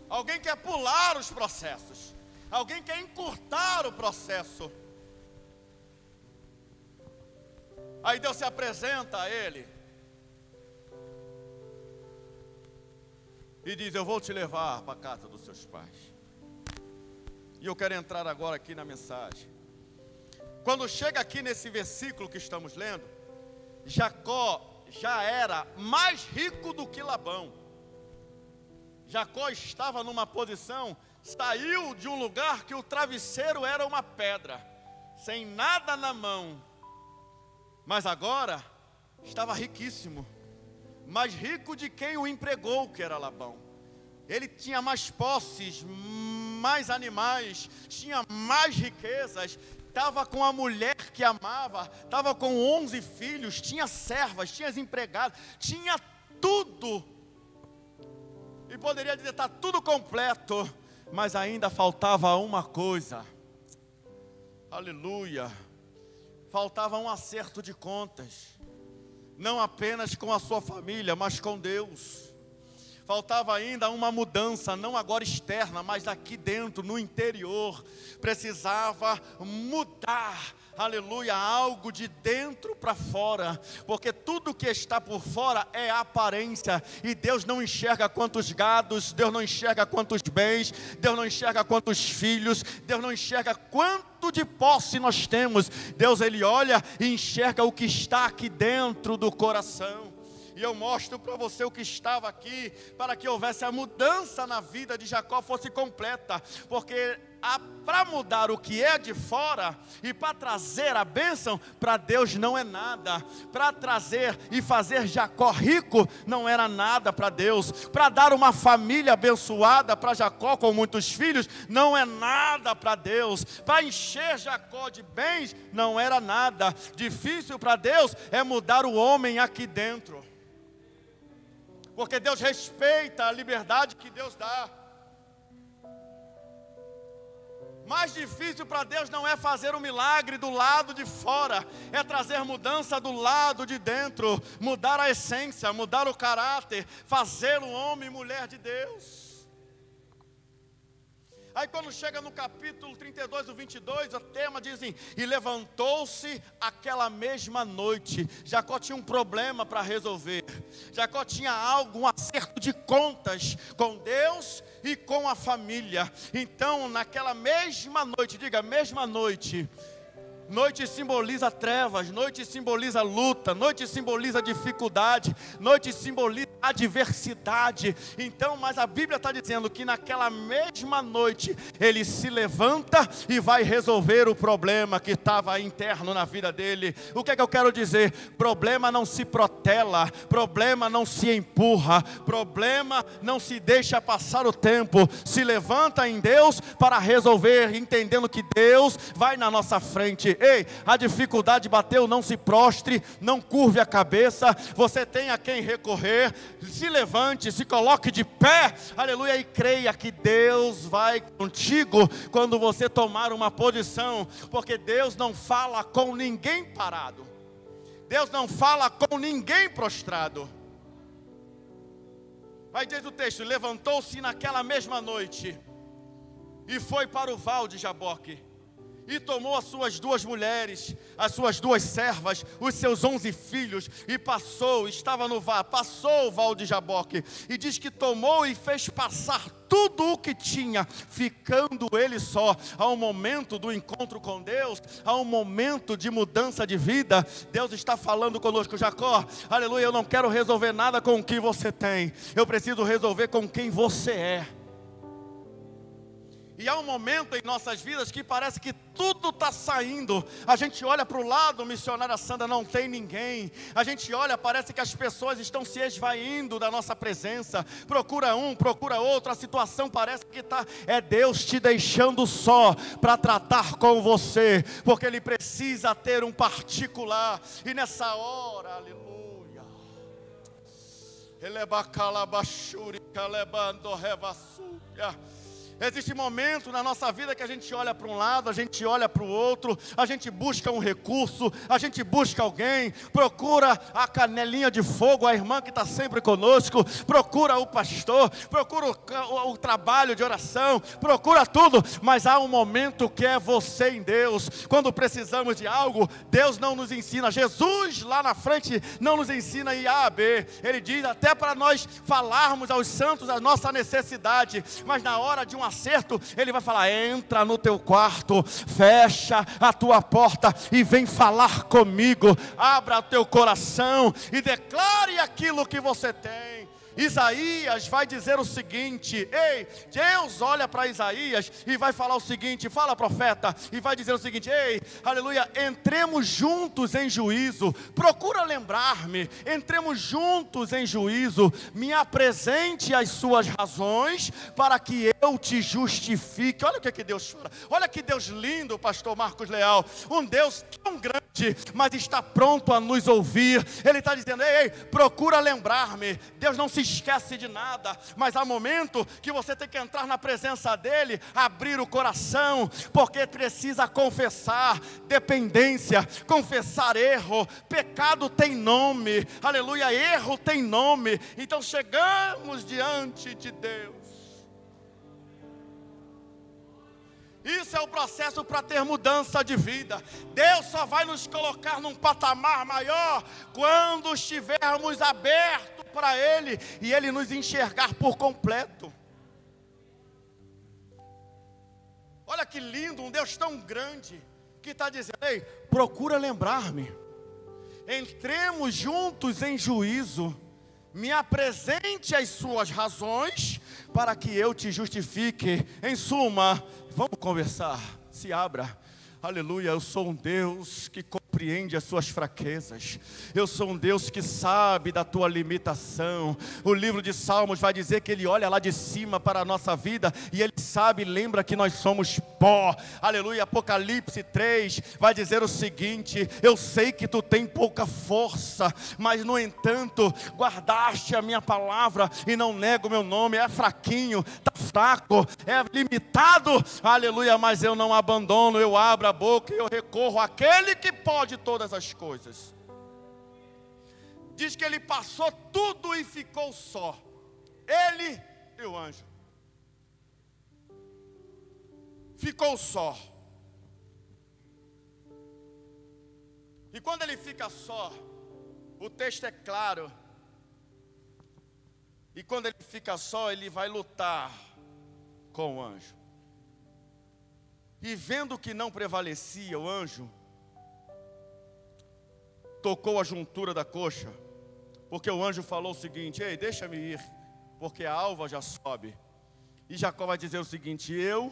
Alguém quer pular os processos, alguém quer encurtar o processo. Aí Deus se apresenta a ele e diz: eu vou te levar para a casa dos seus pais. E eu quero entrar agora aqui na mensagem. Quando chega aqui nesse versículo que estamos lendo, Jacó já era mais rico do que Labão. Jacó estava numa posição, saiu de um lugar que o travesseiro era uma pedra, sem nada na mão, mas agora estava riquíssimo, mais rico de quem o empregou, que era Labão. Ele tinha mais posses, mais animais, tinha mais riquezas, estava com a mulher que amava, estava com 11 filhos, tinha servas, tinha empregados, tinha tudo. E poderia dizer: está tudo completo, mas ainda faltava uma coisa. Aleluia. Faltava um acerto de contas, não apenas com a sua família, mas com Deus. Faltava ainda uma mudança, não agora externa, mas aqui dentro, no interior. Precisava mudar, aleluia, algo de dentro para fora, porque tudo que está por fora é aparência, e Deus não enxerga quantos gados, Deus não enxerga quantos bens, Deus não enxerga quantos filhos, Deus não enxerga quanto de posse nós temos. Deus, Ele olha e enxerga o que está aqui dentro do coração. E eu mostro para você o que estava aqui, para que houvesse a mudança na vida de Jacó, fosse completa. Porque para mudar o que é de fora e para trazer a bênção, para Deus não é nada. Para trazer e fazer Jacó rico não era nada para Deus. Para dar uma família abençoada para Jacó com muitos filhos não é nada para Deus. Para encher Jacó de bens não era nada. Difícil para Deus é mudar o homem aqui dentro, porque Deus respeita a liberdade que Deus dá. Mais difícil para Deus não é fazer um milagre do lado de fora, é trazer mudança do lado de dentro, mudar a essência, mudar o caráter, fazer o homem e mulher de Deus. Aí quando chega no capítulo 32, o 22, o tema diz assim: e levantou-se aquela mesma noite. Jacó tinha um problema para resolver. Jacó tinha um acerto de contas com Deus e com a família. Então naquela mesma noite, diga mesma noite. Noite simboliza trevas, noite simboliza luta, noite simboliza dificuldade, noite simboliza adversidade. Então, mas a Bíblia está dizendo que naquela mesma noite ele se levanta e vai resolver o problema que estava interno na vida dele. O que é que eu quero dizer? Problema não se protela, problema não se empurra, problema não se deixa passar o tempo. Se levanta em Deus para resolver, entendendo que Deus vai na nossa frente. Ei, a dificuldade bateu, não se prostre, não curve a cabeça, você tem a quem recorrer. Se levante, se coloque de pé, aleluia, e creia que Deus vai contigo quando você tomar uma posição, porque Deus não fala com ninguém parado, Deus não fala com ninguém prostrado. Aí diz o texto: levantou-se naquela mesma noite e foi para o val de Jaboque. E tomou as suas 2 mulheres, as suas 2 servas, os seus 11 filhos, e passou, estava no val, passou o val de Jaboque. E diz que tomou e fez passar tudo o que tinha, ficando ele só. Há um momento do encontro com Deus, há um momento de mudança de vida. Deus está falando conosco: Jacó, aleluia, eu não quero resolver nada com o que você tem, eu preciso resolver com quem você é. E há um momento em nossas vidas que parece que tudo está saindo. A gente olha para o lado, missionária Sandra, não tem ninguém. A gente olha, parece que as pessoas estão se esvaindo da nossa presença. Procura um, procura outro, a situação parece que está... É Deus te deixando só para tratar com você, porque Ele precisa ter um particular. E nessa hora, aleluia, existe momento na nossa vida que a gente olha para um lado, a gente olha para o outro, a gente busca um recurso, a gente busca alguém, procura a canelinha de fogo, a irmã que está sempre conosco, procura o pastor, procura o trabalho de oração, procura tudo, mas há um momento que é você em Deus. Quando precisamos de algo, Deus não nos ensina, Jesus lá na frente não nos ensina em A, B, Ele diz até para nós falarmos aos santos a nossa necessidade, mas na hora de um acerto, Ele vai falar: entra no teu quarto, fecha a tua porta e vem falar comigo. Abra o teu coração e declare aquilo que você tem. Isaías vai dizer o seguinte: ei, Deus olha para Isaías e vai falar o seguinte, fala profeta, e vai dizer o seguinte: ei, aleluia, entremos juntos em juízo, procura lembrar-me, entremos juntos em juízo, me apresente as suas razões, para que eu te justifique. Olha o que Deus fala, olha que Deus lindo, pastor Marcos Leal, um Deus tão grande, mas está pronto a nos ouvir. Ele está dizendo: ei, procura lembrar-me. Deus não se esquece de nada, mas há momento que você tem que entrar na presença dEle, abrir o coração, porque precisa confessar dependência, confessar erro. Pecado tem nome, aleluia, erro tem nome. Então chegamos diante de Deus. Isso é o processo para ter mudança de vida. Deus só vai nos colocar num patamar maior quando estivermos abertos para Ele e Ele nos enxergar por completo. Olha que lindo, um Deus tão grande que está dizendo: ei, procura lembrar-me, entremos juntos em juízo, me apresente as suas razões para que eu te justifique. Em suma, vamos conversar, se abra. Aleluia, eu sou um Deus que compreende as suas fraquezas. Eu sou um Deus que sabe da tua limitação. O livro de Salmos vai dizer que Ele olha lá de cima para a nossa vida e Ele sabe sabe, lembra que nós somos pó. Aleluia. Apocalipse 3 vai dizer o seguinte: eu sei que tu tem pouca força, mas no entanto guardaste a minha palavra e não nego o meu nome. É fraquinho, está fraco, é limitado, aleluia, mas eu não abandono. Eu abro a boca e eu recorro àquele que pode todas as coisas. Diz que ele passou tudo e ficou só, ele e o anjo. Ficou só. E quando ele fica só, o texto é claro. E quando ele fica só, ele vai lutar com o anjo. E vendo que não prevalecia, o anjo tocou a juntura da coxa, porque o anjo falou o seguinte: ei, deixa-me ir, porque a alva já sobe. E Jacó vai dizer o seguinte: eu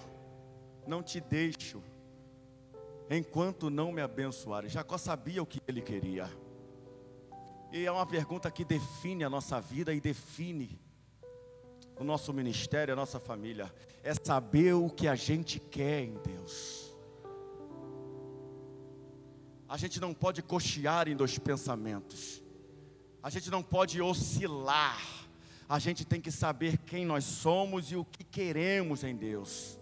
não te deixo enquanto não me abençoares. Jacó sabia o que ele queria. E é uma pergunta que define a nossa vida e define o nosso ministério, a nossa família. É saber o que a gente quer em Deus. A gente não pode cochear em dois pensamentos. A gente não pode oscilar. A gente tem que saber quem nós somos e o que queremos em Deus.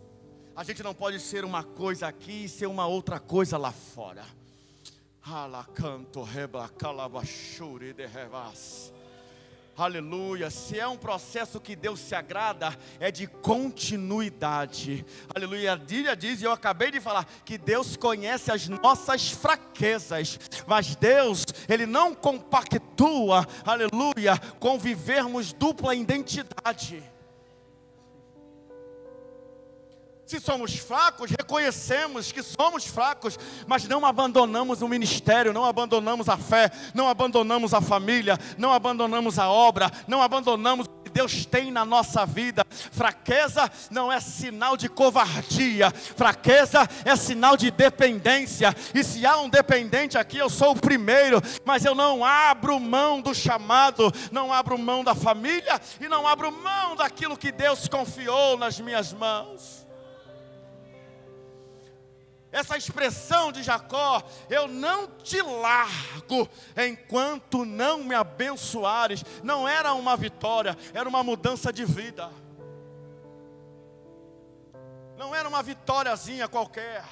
A gente não pode ser uma coisa aqui e ser uma outra coisa lá fora. Aleluia. Se é um processo que Deus se agrada, é de continuidade. Aleluia. A Bíblia diz, e eu acabei de falar, que Deus conhece as nossas fraquezas, mas Deus, Ele não compactua, aleluia, com vivermos dupla identidade. Se somos fracos, reconhecemos que somos fracos, mas não abandonamos o ministério, não abandonamos a fé, não abandonamos a família, não abandonamos a obra, não abandonamos o que Deus tem na nossa vida. Fraqueza não é sinal de covardia, fraqueza é sinal de dependência. E se há um dependente aqui, eu sou o primeiro, mas eu não abro mão do chamado, não abro mão da família e não abro mão daquilo que Deus confiou nas minhas mãos. Essa expressão de Jacó, eu não te largo enquanto não me abençoares, não era uma vitória, era uma mudança de vida. Não era uma vitóriazinha qualquer,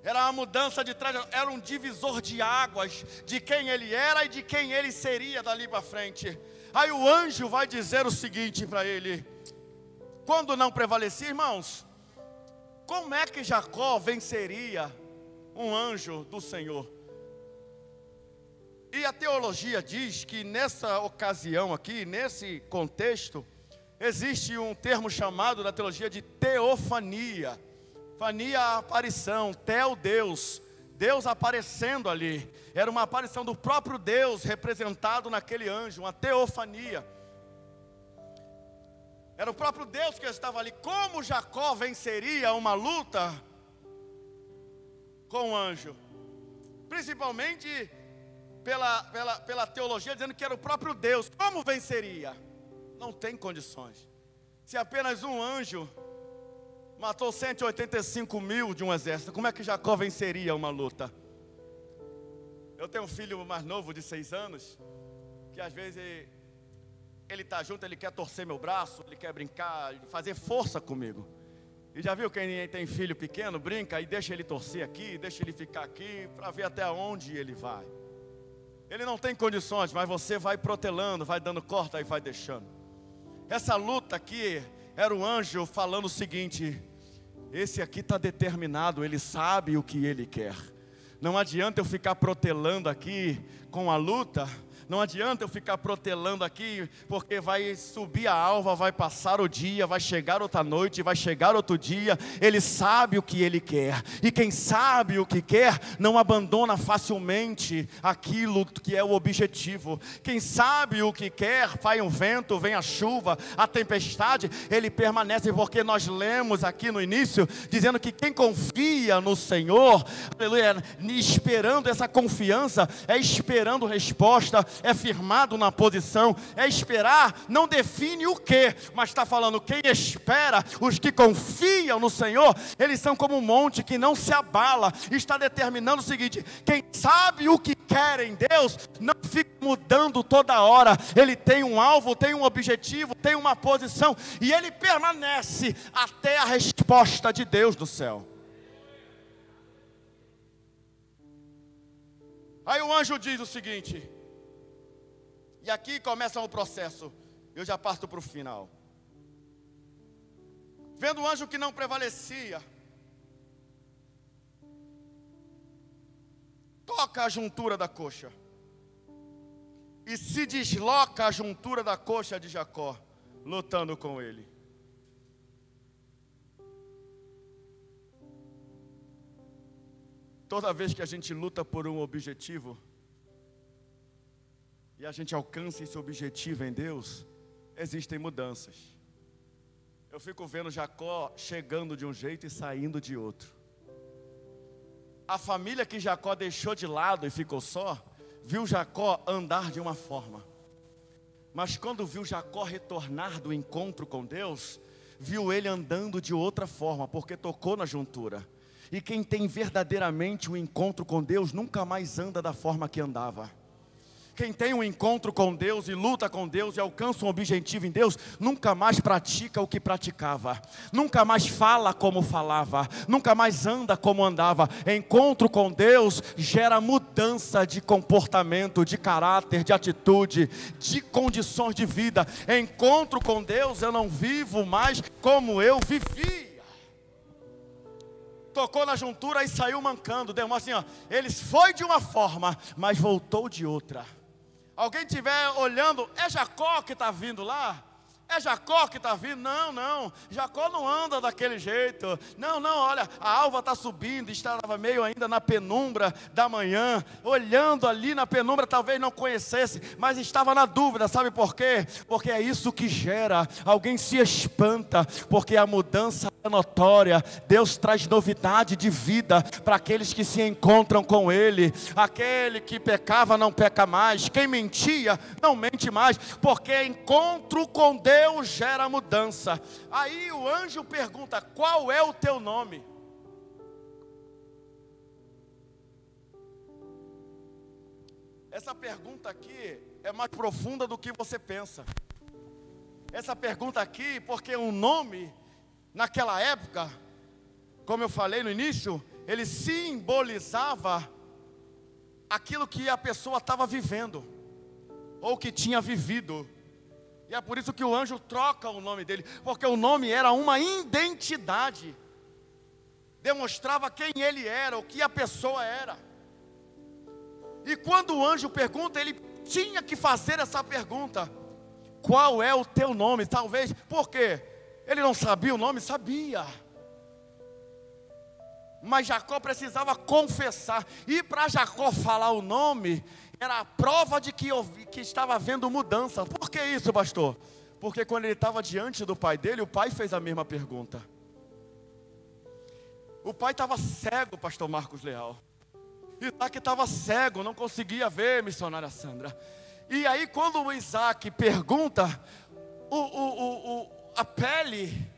era uma mudança de trajetória, era um divisor de águas, de quem ele era e de quem ele seria dali para frente. Aí o anjo vai dizer o seguinte para ele: quando não prevalecia, irmãos, como é que Jacó venceria um anjo do Senhor? E a teologia diz que nessa ocasião aqui, nesse contexto, existe um termo chamado da teologia de teofania. Fania, a aparição, teo, Deus, Deus aparecendo ali. Era uma aparição do próprio Deus representado naquele anjo, uma teofania. Era o próprio Deus que estava ali. Como Jacó venceria uma luta com o anjo? Principalmente pela teologia dizendo que era o próprio Deus. Como venceria? Não tem condições. Se apenas um anjo matou 185 mil de um exército, como é que Jacó venceria uma luta? Eu tenho um filho mais novo de 6 anos, que às vezes ele está junto, ele quer torcer meu braço, ele quer brincar, fazer força comigo. E já viu quem tem filho pequeno, brinca e deixa ele torcer aqui, deixa ele ficar aqui, para ver até onde ele vai. Ele não tem condições, mas você vai protelando, vai dando corta e vai deixando. Essa luta aqui, era o anjo falando o seguinte: esse aqui está determinado, ele sabe o que ele quer. Não adianta eu ficar protelando aqui com a luta. Não adianta eu ficar protelando aqui, porque vai subir a alva, vai passar o dia, vai chegar outra noite, vai chegar outro dia. Ele sabe o que ele quer. E quem sabe o que quer, não abandona facilmente aquilo que é o objetivo. Quem sabe o que quer, vai um vento, vem a chuva, a tempestade, ele permanece. Porque nós lemos aqui no início, dizendo que quem confia no Senhor, aleluia, esperando essa confiança, é esperando resposta, é firmado na posição. É esperar, não define o que, mas está falando quem espera, os que confiam no Senhor, eles são como um monte que não se abala. Está determinando o seguinte: quem sabe o que quer em Deus, não fica mudando toda hora. Ele tem um alvo, tem um objetivo, tem uma posição, e ele permanece até a resposta de Deus do céu. Aí o anjo diz o seguinte, e aqui começa o processo, eu já parto para o final. Vendo o anjo que não prevalecia, toca a juntura da coxa, e se desloca a juntura da coxa de Jacó, lutando com ele. Toda vez que a gente luta por um objetivo, e a gente alcança esse objetivo em Deus, existem mudanças. Eu fico vendo Jacó chegando de um jeito e saindo de outro. A família que Jacó deixou de lado e ficou só, viu Jacó andar de uma forma. Mas quando viu Jacó retornar do encontro com Deus, viu ele andando de outra forma, porque tocou na juntura. E quem tem verdadeiramente um encontro com Deus, nunca mais anda da forma que andava. Quem tem um encontro com Deus e luta com Deus e alcança um objetivo em Deus, nunca mais pratica o que praticava, nunca mais fala como falava, nunca mais anda como andava. Encontro com Deus gera mudança de comportamento, de caráter, de atitude, de condições de vida. Encontro com Deus, eu não vivo mais como eu vivia. Tocou na juntura e saiu mancando. Deu uma assim, ó. Ele foi de uma forma, mas voltou de outra. Alguém estiver olhando, é Jacó que está vindo lá? É Jacó que está vindo? Não, não, Jacó não anda daquele jeito. Não, não, olha, a alva está subindo, estava meio ainda na penumbra da manhã, olhando ali na penumbra, talvez não conhecesse, mas estava na dúvida. Sabe por quê? Porque é isso que gera, alguém se espanta, porque a mudança é notória. Deus traz novidade de vida para aqueles que se encontram com Ele. Aquele que pecava não peca mais, quem mentia não mente mais, porque encontro com Deus gera mudança. Aí o anjo pergunta: qual é o teu nome? Essa pergunta aqui é mais profunda do que você pensa. Essa pergunta aqui, porque um nome, naquela época, como eu falei no início, ele simbolizava aquilo que a pessoa estava vivendo, ou que tinha vivido. E é por isso que o anjo troca o nome dele, porque o nome era uma identidade, demonstrava quem ele era, o que a pessoa era. E quando o anjo pergunta, ele tinha que fazer essa pergunta: qual é o teu nome? Talvez, por quê? Ele não sabia o nome? Sabia. Mas Jacó precisava confessar, e para Jacó falar o nome, era a prova de que estava havendo mudança. Por que isso, pastor? Porque quando ele estava diante do pai dele, o pai fez a mesma pergunta. O pai estava cego, pastor Marcos Leal. Isaac estava cego, não conseguia ver, missionária Sandra. E aí quando o Isaac pergunta, a pele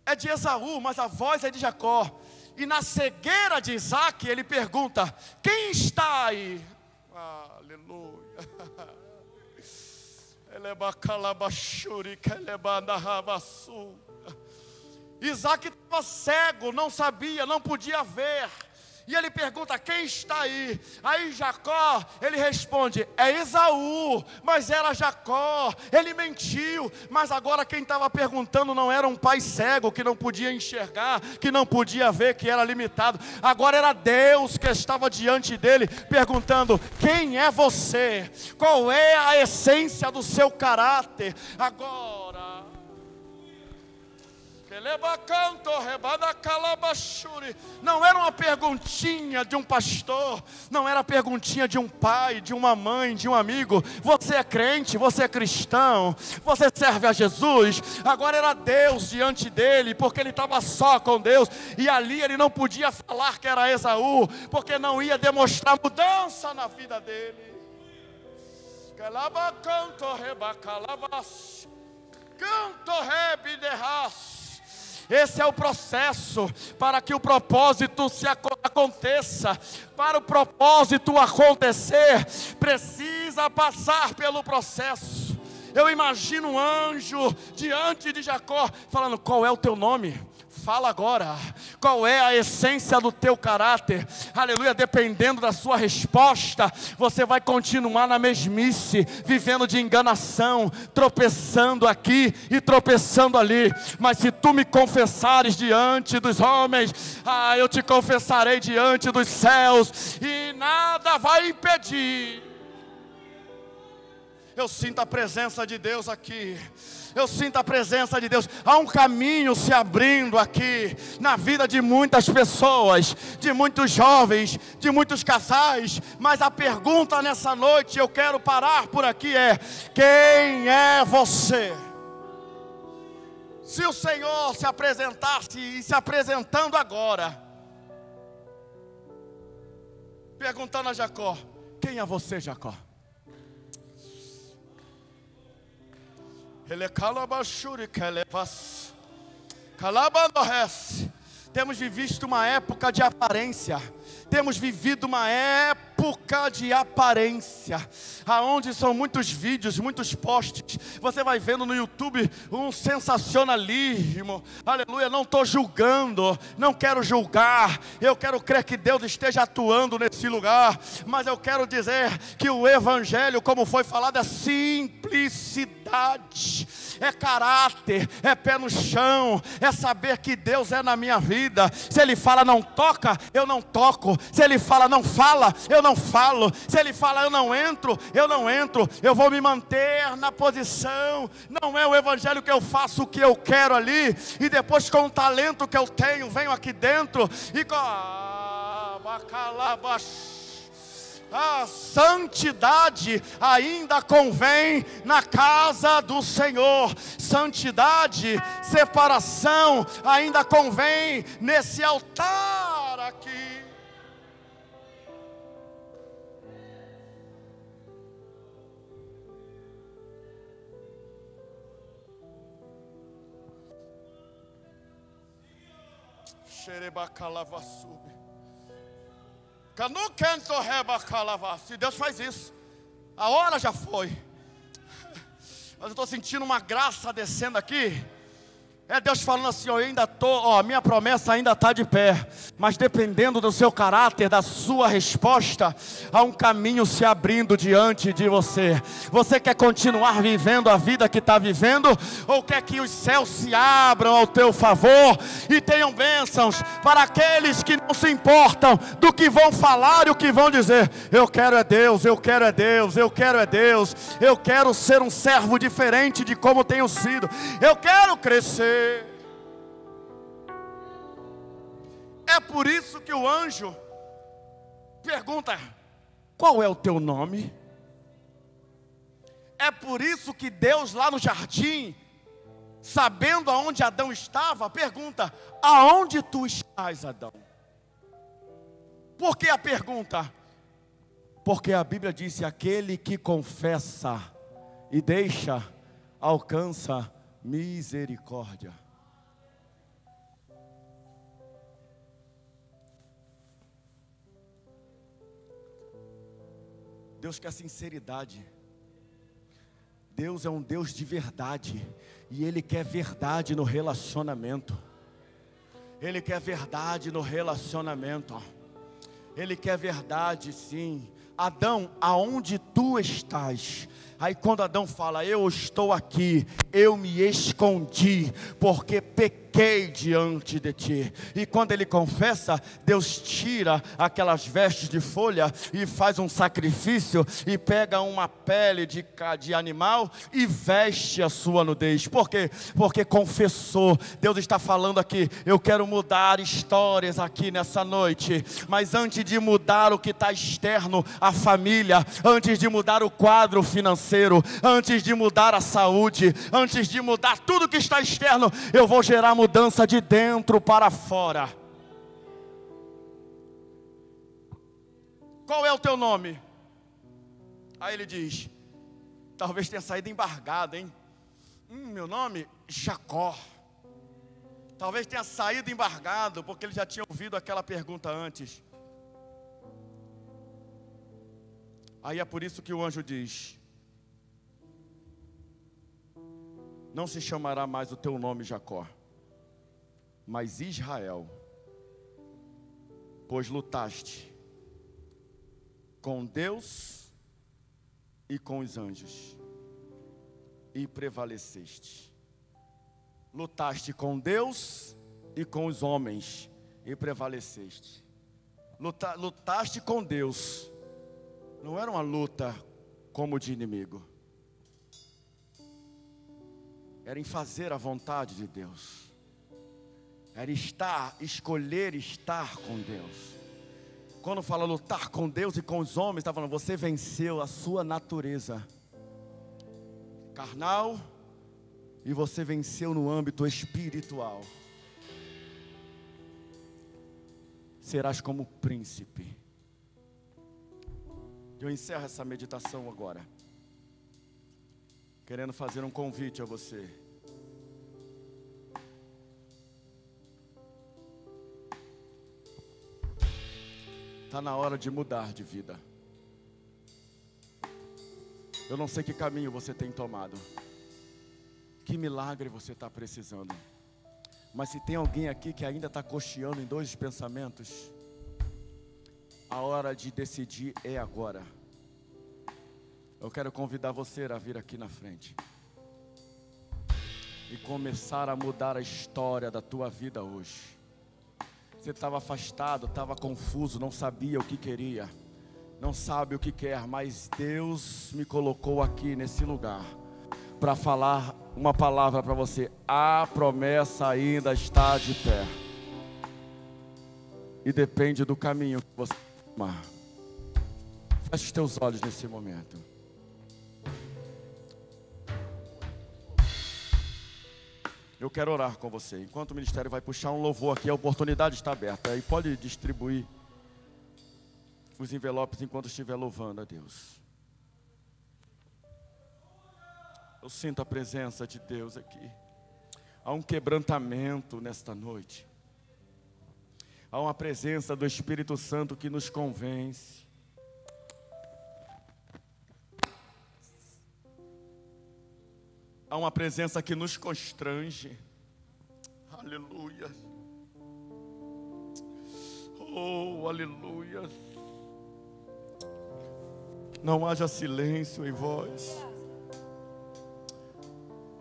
é de Esaú, mas a voz é de Jacó. E na cegueira de Isaac, ele pergunta: quem está aí? Aleluia. Isaac estava cego, não sabia, não podia ver. E ele pergunta: quem está aí? Aí Jacó, ele responde: é Esaú. Mas era Jacó, ele mentiu. Mas agora quem estava perguntando não era um pai cego, que não podia enxergar, que não podia ver, que era limitado. Agora era Deus que estava diante dele, perguntando: quem é você? Qual é a essência do seu caráter? Agora... não era uma perguntinha de um pastor, não era perguntinha de um pai, de uma mãe, de um amigo. Você é crente, você é cristão, você serve a Jesus. Agora era Deus diante dele, porque ele estava só com Deus. E ali ele não podia falar que era Esaú, porque não ia demonstrar mudança na vida dele. Esse é o processo para que o propósito aconteça. Para o propósito acontecer, precisa passar pelo processo. Eu imagino um anjo diante de Jacó, falando: qual é o teu nome? Fala agora, qual é a essência do teu caráter? Aleluia, dependendo da sua resposta, você vai continuar na mesmice, vivendo de enganação, tropeçando aqui e tropeçando ali. Mas se tu me confessares diante dos homens, eu te confessarei diante dos céus, e nada vai impedir. Eu sinto a presença de Deus aqui. Eu sinto a presença de Deus. Há um caminho se abrindo aqui na vida de muitas pessoas, de muitos jovens, de muitos casais. Mas a pergunta nessa noite, eu quero parar por aqui, é: quem é você? Se o Senhor se apresentasse, e se apresentando agora, perguntando a Jacó: quem é você, Jacó? Temos vivido uma época de aparência. Temos vivido uma época de aparência, aonde são muitos vídeos, muitos posts. Você vai vendo no YouTube um sensacionalismo. Aleluia, não estou julgando, não quero julgar. Eu quero crer que Deus esteja atuando nesse lugar. Mas eu quero dizer que o Evangelho, como foi falado, é simplicidade, é caráter, é pé no chão, é saber que Deus é na minha vida. Se Ele fala não toca, eu não toco. Se Ele fala não fala, eu não falo. Se Ele fala eu não entro, eu não entro. Eu vou me manter na posição. Não é o Evangelho que eu faço o que eu quero ali, e depois com o talento que eu tenho, venho aqui dentro e a santidade ainda convém na casa do Senhor. Santidade, separação ainda convém nesse altar aqui. Se Deus faz isso, a hora já foi. Mas eu estou sentindo uma graça descendo aqui. É Deus falando assim: eu ainda estou, minha promessa ainda está de pé. Mas dependendo do seu caráter, da sua resposta, há um caminho se abrindo diante de você. Você quer continuar vivendo a vida que está vivendo? Ou quer que os céus se abram ao teu favor e tenham bênçãos para aqueles que não se importam do que vão falar e o que vão dizer? Eu quero é Deus, eu quero é Deus, eu quero é Deus. Eu quero ser um servo diferente de como tenho sido. Eu quero crescer. É por isso que o anjo pergunta: qual é o teu nome? É por isso que Deus lá no jardim, sabendo aonde Adão estava, pergunta: aonde tu estás, Adão? Por que a pergunta? Porque a Bíblia diz: aquele que confessa e deixa, alcança misericórdia. Deus quer sinceridade. Deus é um Deus de verdade. E Ele quer verdade no relacionamento. Ele quer verdade no relacionamento. Ele quer verdade, sim. Adão, aonde tu estás? Aí quando Adão fala: eu estou aqui, eu me escondi, porque pequei diante de ti. E quando ele confessa, Deus tira aquelas vestes de folha e faz um sacrifício, e pega uma pele de animal e veste a sua nudez. Por quê? Porque confessou. Deus está falando aqui: eu quero mudar histórias aqui nessa noite. Mas antes de mudar o que está externo, a família, antes de mudar o quadro financeiro, antes de mudar a saúde, antes de mudar tudo que está externo, eu vou gerar mudança de dentro para fora. Qual é o teu nome? Aí ele diz: Talvez tenha saído embargado, hein? Meu nome? Jacó. Talvez tenha saído embargado, porque ele já tinha ouvido aquela pergunta antes. Aí é por isso que o anjo diz: não se chamará mais o teu nome Jacó, mas Israel, pois lutaste com Deus e com os anjos e prevaleceste. Lutaste com Deus e com os homens e prevaleceste. Lutaste com Deus. Não era uma luta como de inimigo. Era em fazer a vontade de Deus. Era escolher estar com Deus. Quando fala lutar com Deus e com os homens, está falando, você venceu a sua natureza carnal e você venceu no âmbito espiritual. Serás como príncipe. Eu encerro essa meditação agora, querendo fazer um convite a você. Está na hora de mudar de vida. Eu não sei que caminho você tem tomado, que milagre você está precisando. Mas se tem alguém aqui que ainda está cocheando em dois pensamentos, a hora de decidir é agora. Eu quero convidar você a vir aqui na frente e começar a mudar a história da tua vida hoje. Você estava afastado, estava confuso, não sabia o que queria, não sabe o que quer, mas Deus me colocou aqui nesse lugar para falar uma palavra para você. A promessa ainda está de pé e depende do caminho que você tomar. Feche os teus olhos nesse momento. Eu quero orar com você. Enquanto o ministério vai puxar um louvor aqui, a oportunidade está aberta. E pode distribuir os envelopes enquanto estiver louvando a Deus. Eu sinto a presença de Deus aqui. Há um quebrantamento nesta noite. Há uma presença do Espírito Santo que nos convence. Há uma presença que nos constrange. Aleluia. Oh, aleluia. Não haja silêncio em vós.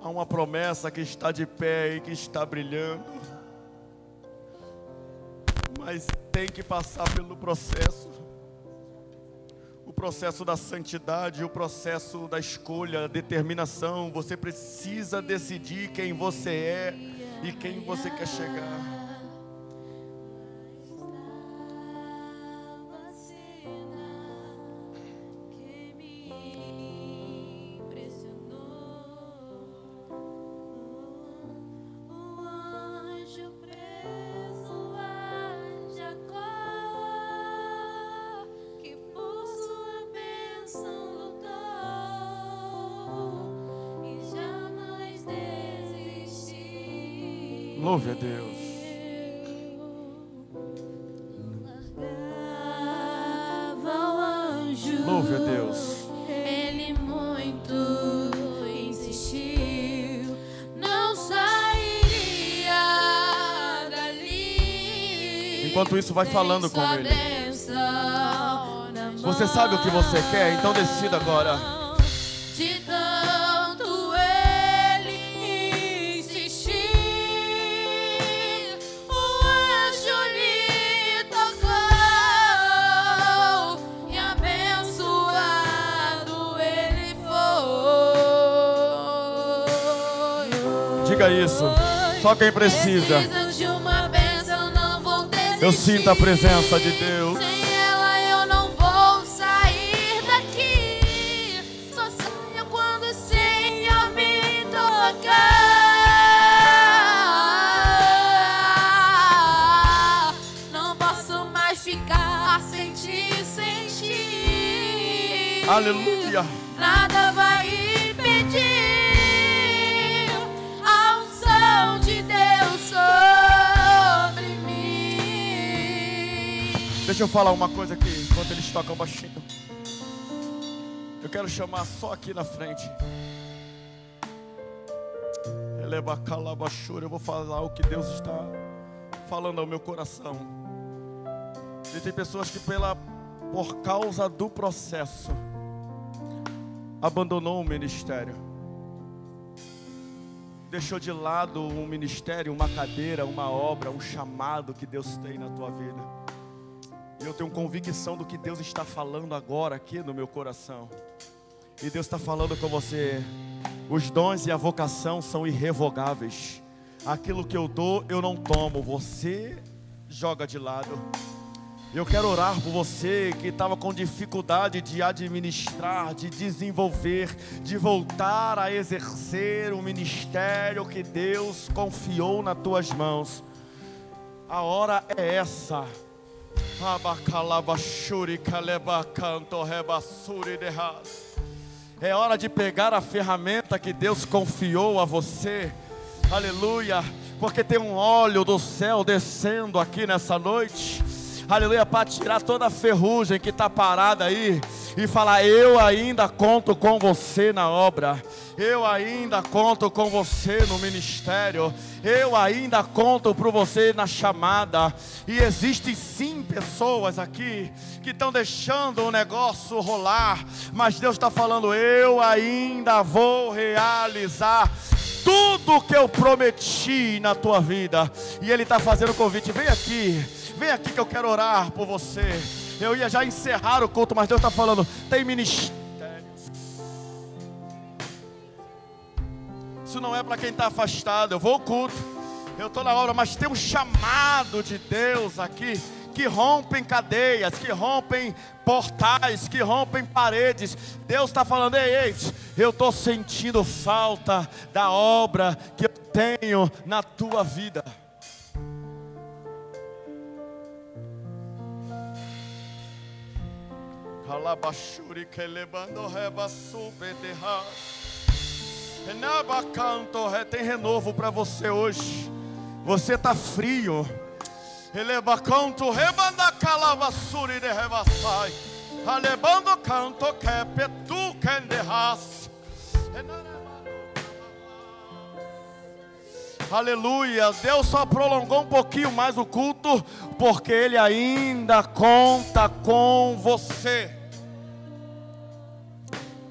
Há uma promessa que está de pé e que está brilhando. Mas tem que passar pelo processo. O processo da santidade, o processo da escolha, a determinação. Você precisa decidir quem você é e quem você quer chegar. Louve a Deus. Louve a Deus. Ele muito insistiu, não sairia dali. Enquanto isso, vai falando com ele. Você sabe o que você quer? Então decida agora. De tanto ele insistir, o anjo lhe tocou e abençoado ele foi. Diga isso. Só quem precisa. Precisam de uma bênção, não vou desistir. Eu sinto a presença de Deus. Sem ela eu não vou sair daqui. Só saio quando o Senhor me tocar. Não posso mais ficar sem ti, sem ti. Aleluia. Nada vai sobre mim. Deixa eu falar uma coisa aqui, enquanto eles tocam baixinho. Eu quero chamar só aqui na frente. Eu vou falar o que Deus está falando ao meu coração. E tem pessoas que por causa do processo abandonou o ministério, deixou de lado um ministério, uma cadeira, uma obra, um chamado que Deus tem na tua vida. E eu tenho convicção do que Deus está falando agora aqui no meu coração. E Deus está falando com você: os dons e a vocação são irrevogáveis. Aquilo que eu dou, eu não tomo, você joga de lado. Eu quero orar por você que estava com dificuldade de administrar, de desenvolver, de voltar a exercer o ministério que Deus confiou nas tuas mãos. A hora é essa. É hora de pegar a ferramenta que Deus confiou a você. Aleluia. Porque tem um óleo do céu descendo aqui nessa noite. Aleluia, para tirar toda a ferrugem que está parada aí e falar: eu ainda conto com você na obra, eu ainda conto com você no ministério, eu ainda conto por você na chamada. E existem sim pessoas aqui que estão deixando o negócio rolar, mas Deus está falando: eu ainda vou realizar tudo que eu prometi na tua vida. E Ele está fazendo o convite: vem aqui que eu quero orar por você. Eu ia já encerrar o culto, mas Deus está falando: tem ministérios. Isso não é para quem está afastado. Eu vou ao culto, eu estou na obra, mas tem um chamado de Deus aqui, que rompem cadeias, que rompem portais, que rompem paredes. Deus está falando: ei, eu estou sentindo falta da obra que eu tenho na tua vida. Tem renovo para você hoje. Você está frio. Aleluia. Deus só prolongou um pouquinho mais o culto, porque Ele ainda conta com você.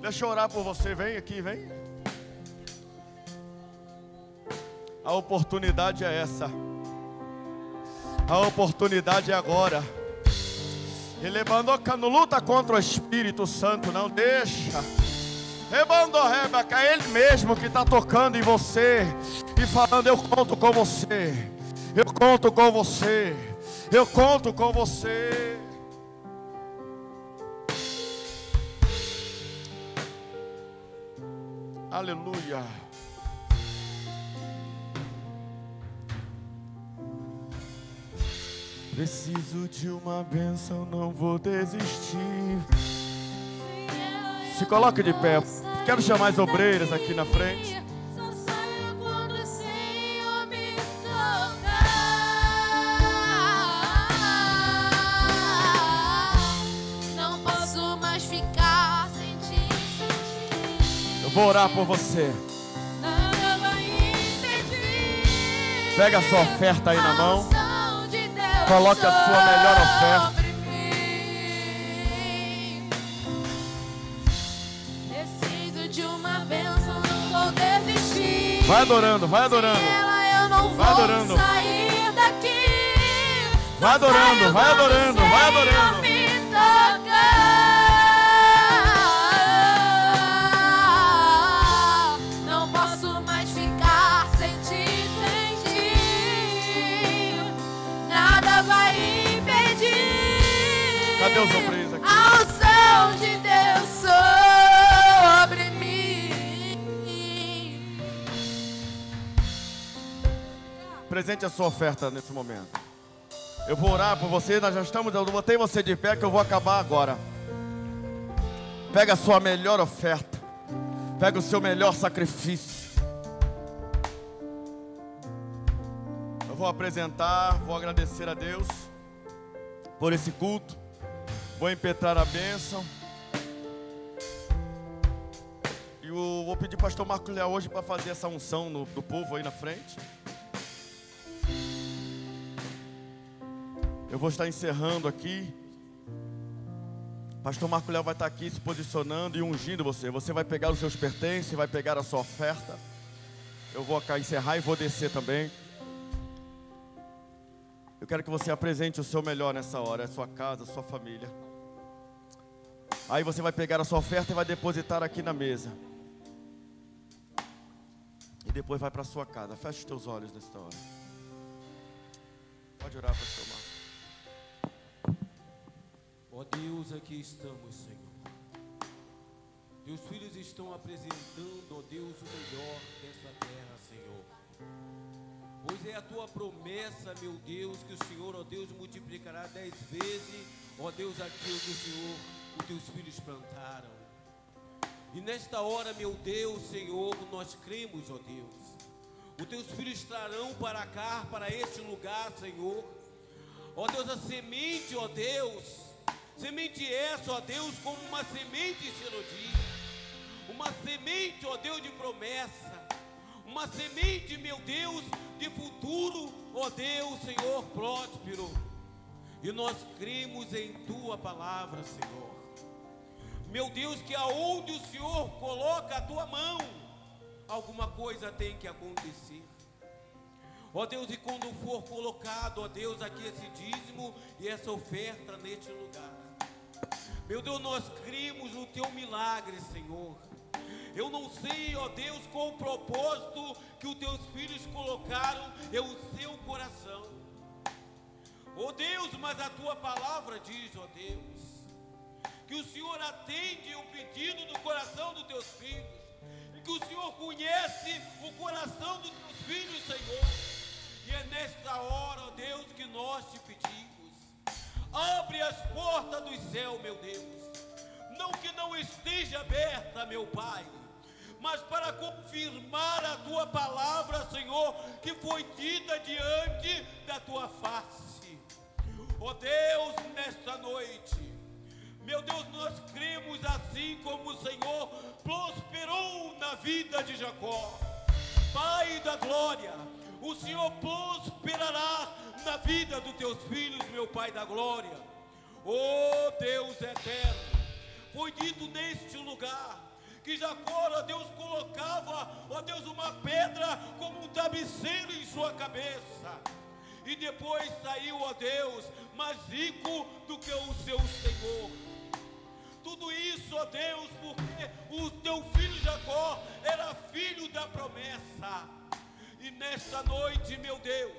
Deixa eu orar por você. Vem aqui, vem. A oportunidade é essa. A oportunidade é agora. Ele não luta contra o Espírito Santo, não deixa. É Ele mesmo que está tocando em você e falando: eu conto com você, eu conto com você, eu conto com você. Aleluia. Preciso de uma bênção, não vou desistir. Se coloque de pé. Quero chamar as obreiras aqui na frente. Só saio quando o Senhor me tocar. Não posso mais ficar sem ti. Eu vou orar por você. Nada vai impedir. Pega a sua oferta aí na mão. Unção de Deus Coloque a sua melhor oferta. sobre mim. Preciso de uma bênção, não vou desistir. Vai adorando, vai adorando. Sem ela eu não Vai vou adorando. sair daqui. Vai adorando, vai adorando, vai adorando. Me tocar. Não posso mais ficar sem ti, sem ti. Nada vai impedir. Cadê os obreiros aqui? A unção de Deus sobre mim. Presente a sua oferta nesse momento. Eu vou orar por você. Nós já estamos. Eu botei você de pé que eu vou acabar agora. Pega a sua melhor oferta. Pega o seu melhor sacrifício. vou apresentar, vou agradecer a Deus por esse culto. Vou impetrar a bênção. E vou pedir ao pastor Marcos Leal hoje para fazer essa unção do povo aí na frente. Eu vou estar encerrando aqui. Pastor Marcos Leal vai estar aqui se posicionando e ungindo você. Você vai pegar os seus pertences, vai pegar a sua oferta. Eu vou cá encerrar e vou descer também. Eu quero que você apresente o seu melhor nessa hora, a sua casa, a sua família. Aí você vai pegar a sua oferta e vai depositar aqui na mesa. E depois vai para a sua casa. Feche os teus olhos nesta hora. Pode orar, pastor Marcos. Ó Deus, aqui estamos, Senhor. Teus filhos estão apresentando, ó Deus, o melhor desta terra, Senhor. Pois é a tua promessa, meu Deus, que o Senhor, ó Deus, multiplicará 10 vezes, ó Deus, aquilo que o Senhor, os teus filhos plantaram. E nesta hora, meu Deus, Senhor, nós cremos, ó Deus. Os teus filhos trarão para cá, para este lugar, Senhor. Ó Deus, a semente, ó Deus. Semente essa, ó Deus, como uma semente de Elodie. Uma semente, ó Deus, de promessa. Uma semente, meu Deus, de futuro, ó Deus, Senhor, próspero. E nós cremos em tua palavra, Senhor. Meu Deus, que aonde o Senhor coloca a tua mão, alguma coisa tem que acontecer. Ó Deus, e quando for colocado, ó Deus, aqui esse dízimo e essa oferta neste lugar, meu Deus, nós cremos no teu milagre, Senhor. Eu não sei, ó Deus, qual o propósito que os teus filhos colocaram em o seu coração. Ó Deus, mas a tua palavra diz, ó Deus, que o Senhor atende o pedido do coração dos teus filhos. E que o Senhor conhece o coração dos teus filhos, Senhor. E é nesta hora, ó Deus, que nós te pedimos. Abre as portas do céu, meu Deus. Não que não esteja aberta, meu Pai, mas para confirmar a tua palavra, Senhor, que foi dita diante da tua face. Ó Deus, nesta noite, meu Deus, nós cremos assim como o Senhor prosperou na vida de Jacó. Pai da glória, o Senhor prosperará na vida dos teus filhos, meu Pai da glória. Oh Deus eterno, foi dito neste lugar que Jacó, ó Deus, colocava, ó Deus, uma pedra como um travesseiro em sua cabeça. E depois saiu, ó Deus, mais rico do que o seu Senhor. Tudo isso, ó Deus, porque o teu filho Jacó era filho da promessa. E nesta noite, meu Deus,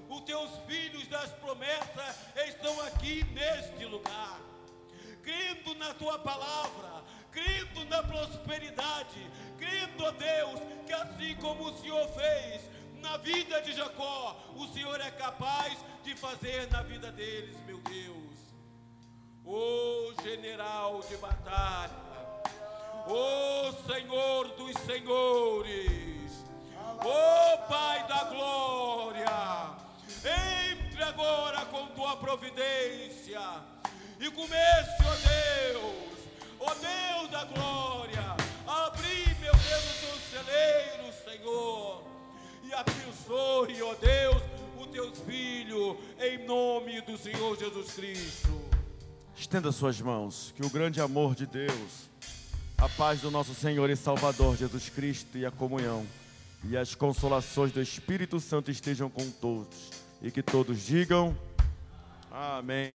os teus filhos das promessas estão aqui neste lugar, crendo na tua palavra, crendo na prosperidade, crendo, ó Deus, que assim como o Senhor fez na vida de Jacó, o Senhor é capaz de fazer na vida deles, meu Deus. Ó general de batalha, ó Senhor dos senhores, ó Pai da glória, entre agora com tua providência e comece, ó Deus da glória, a abrir, meu Deus, os teus celeiros, Senhor, e abençoe, ó Deus, os teus filhos, em nome do Senhor Jesus Cristo. Estenda suas mãos, que o grande amor de Deus, a paz do nosso Senhor e Salvador Jesus Cristo e a comunhão e as consolações do Espírito Santo estejam com todos, e que todos digam amém.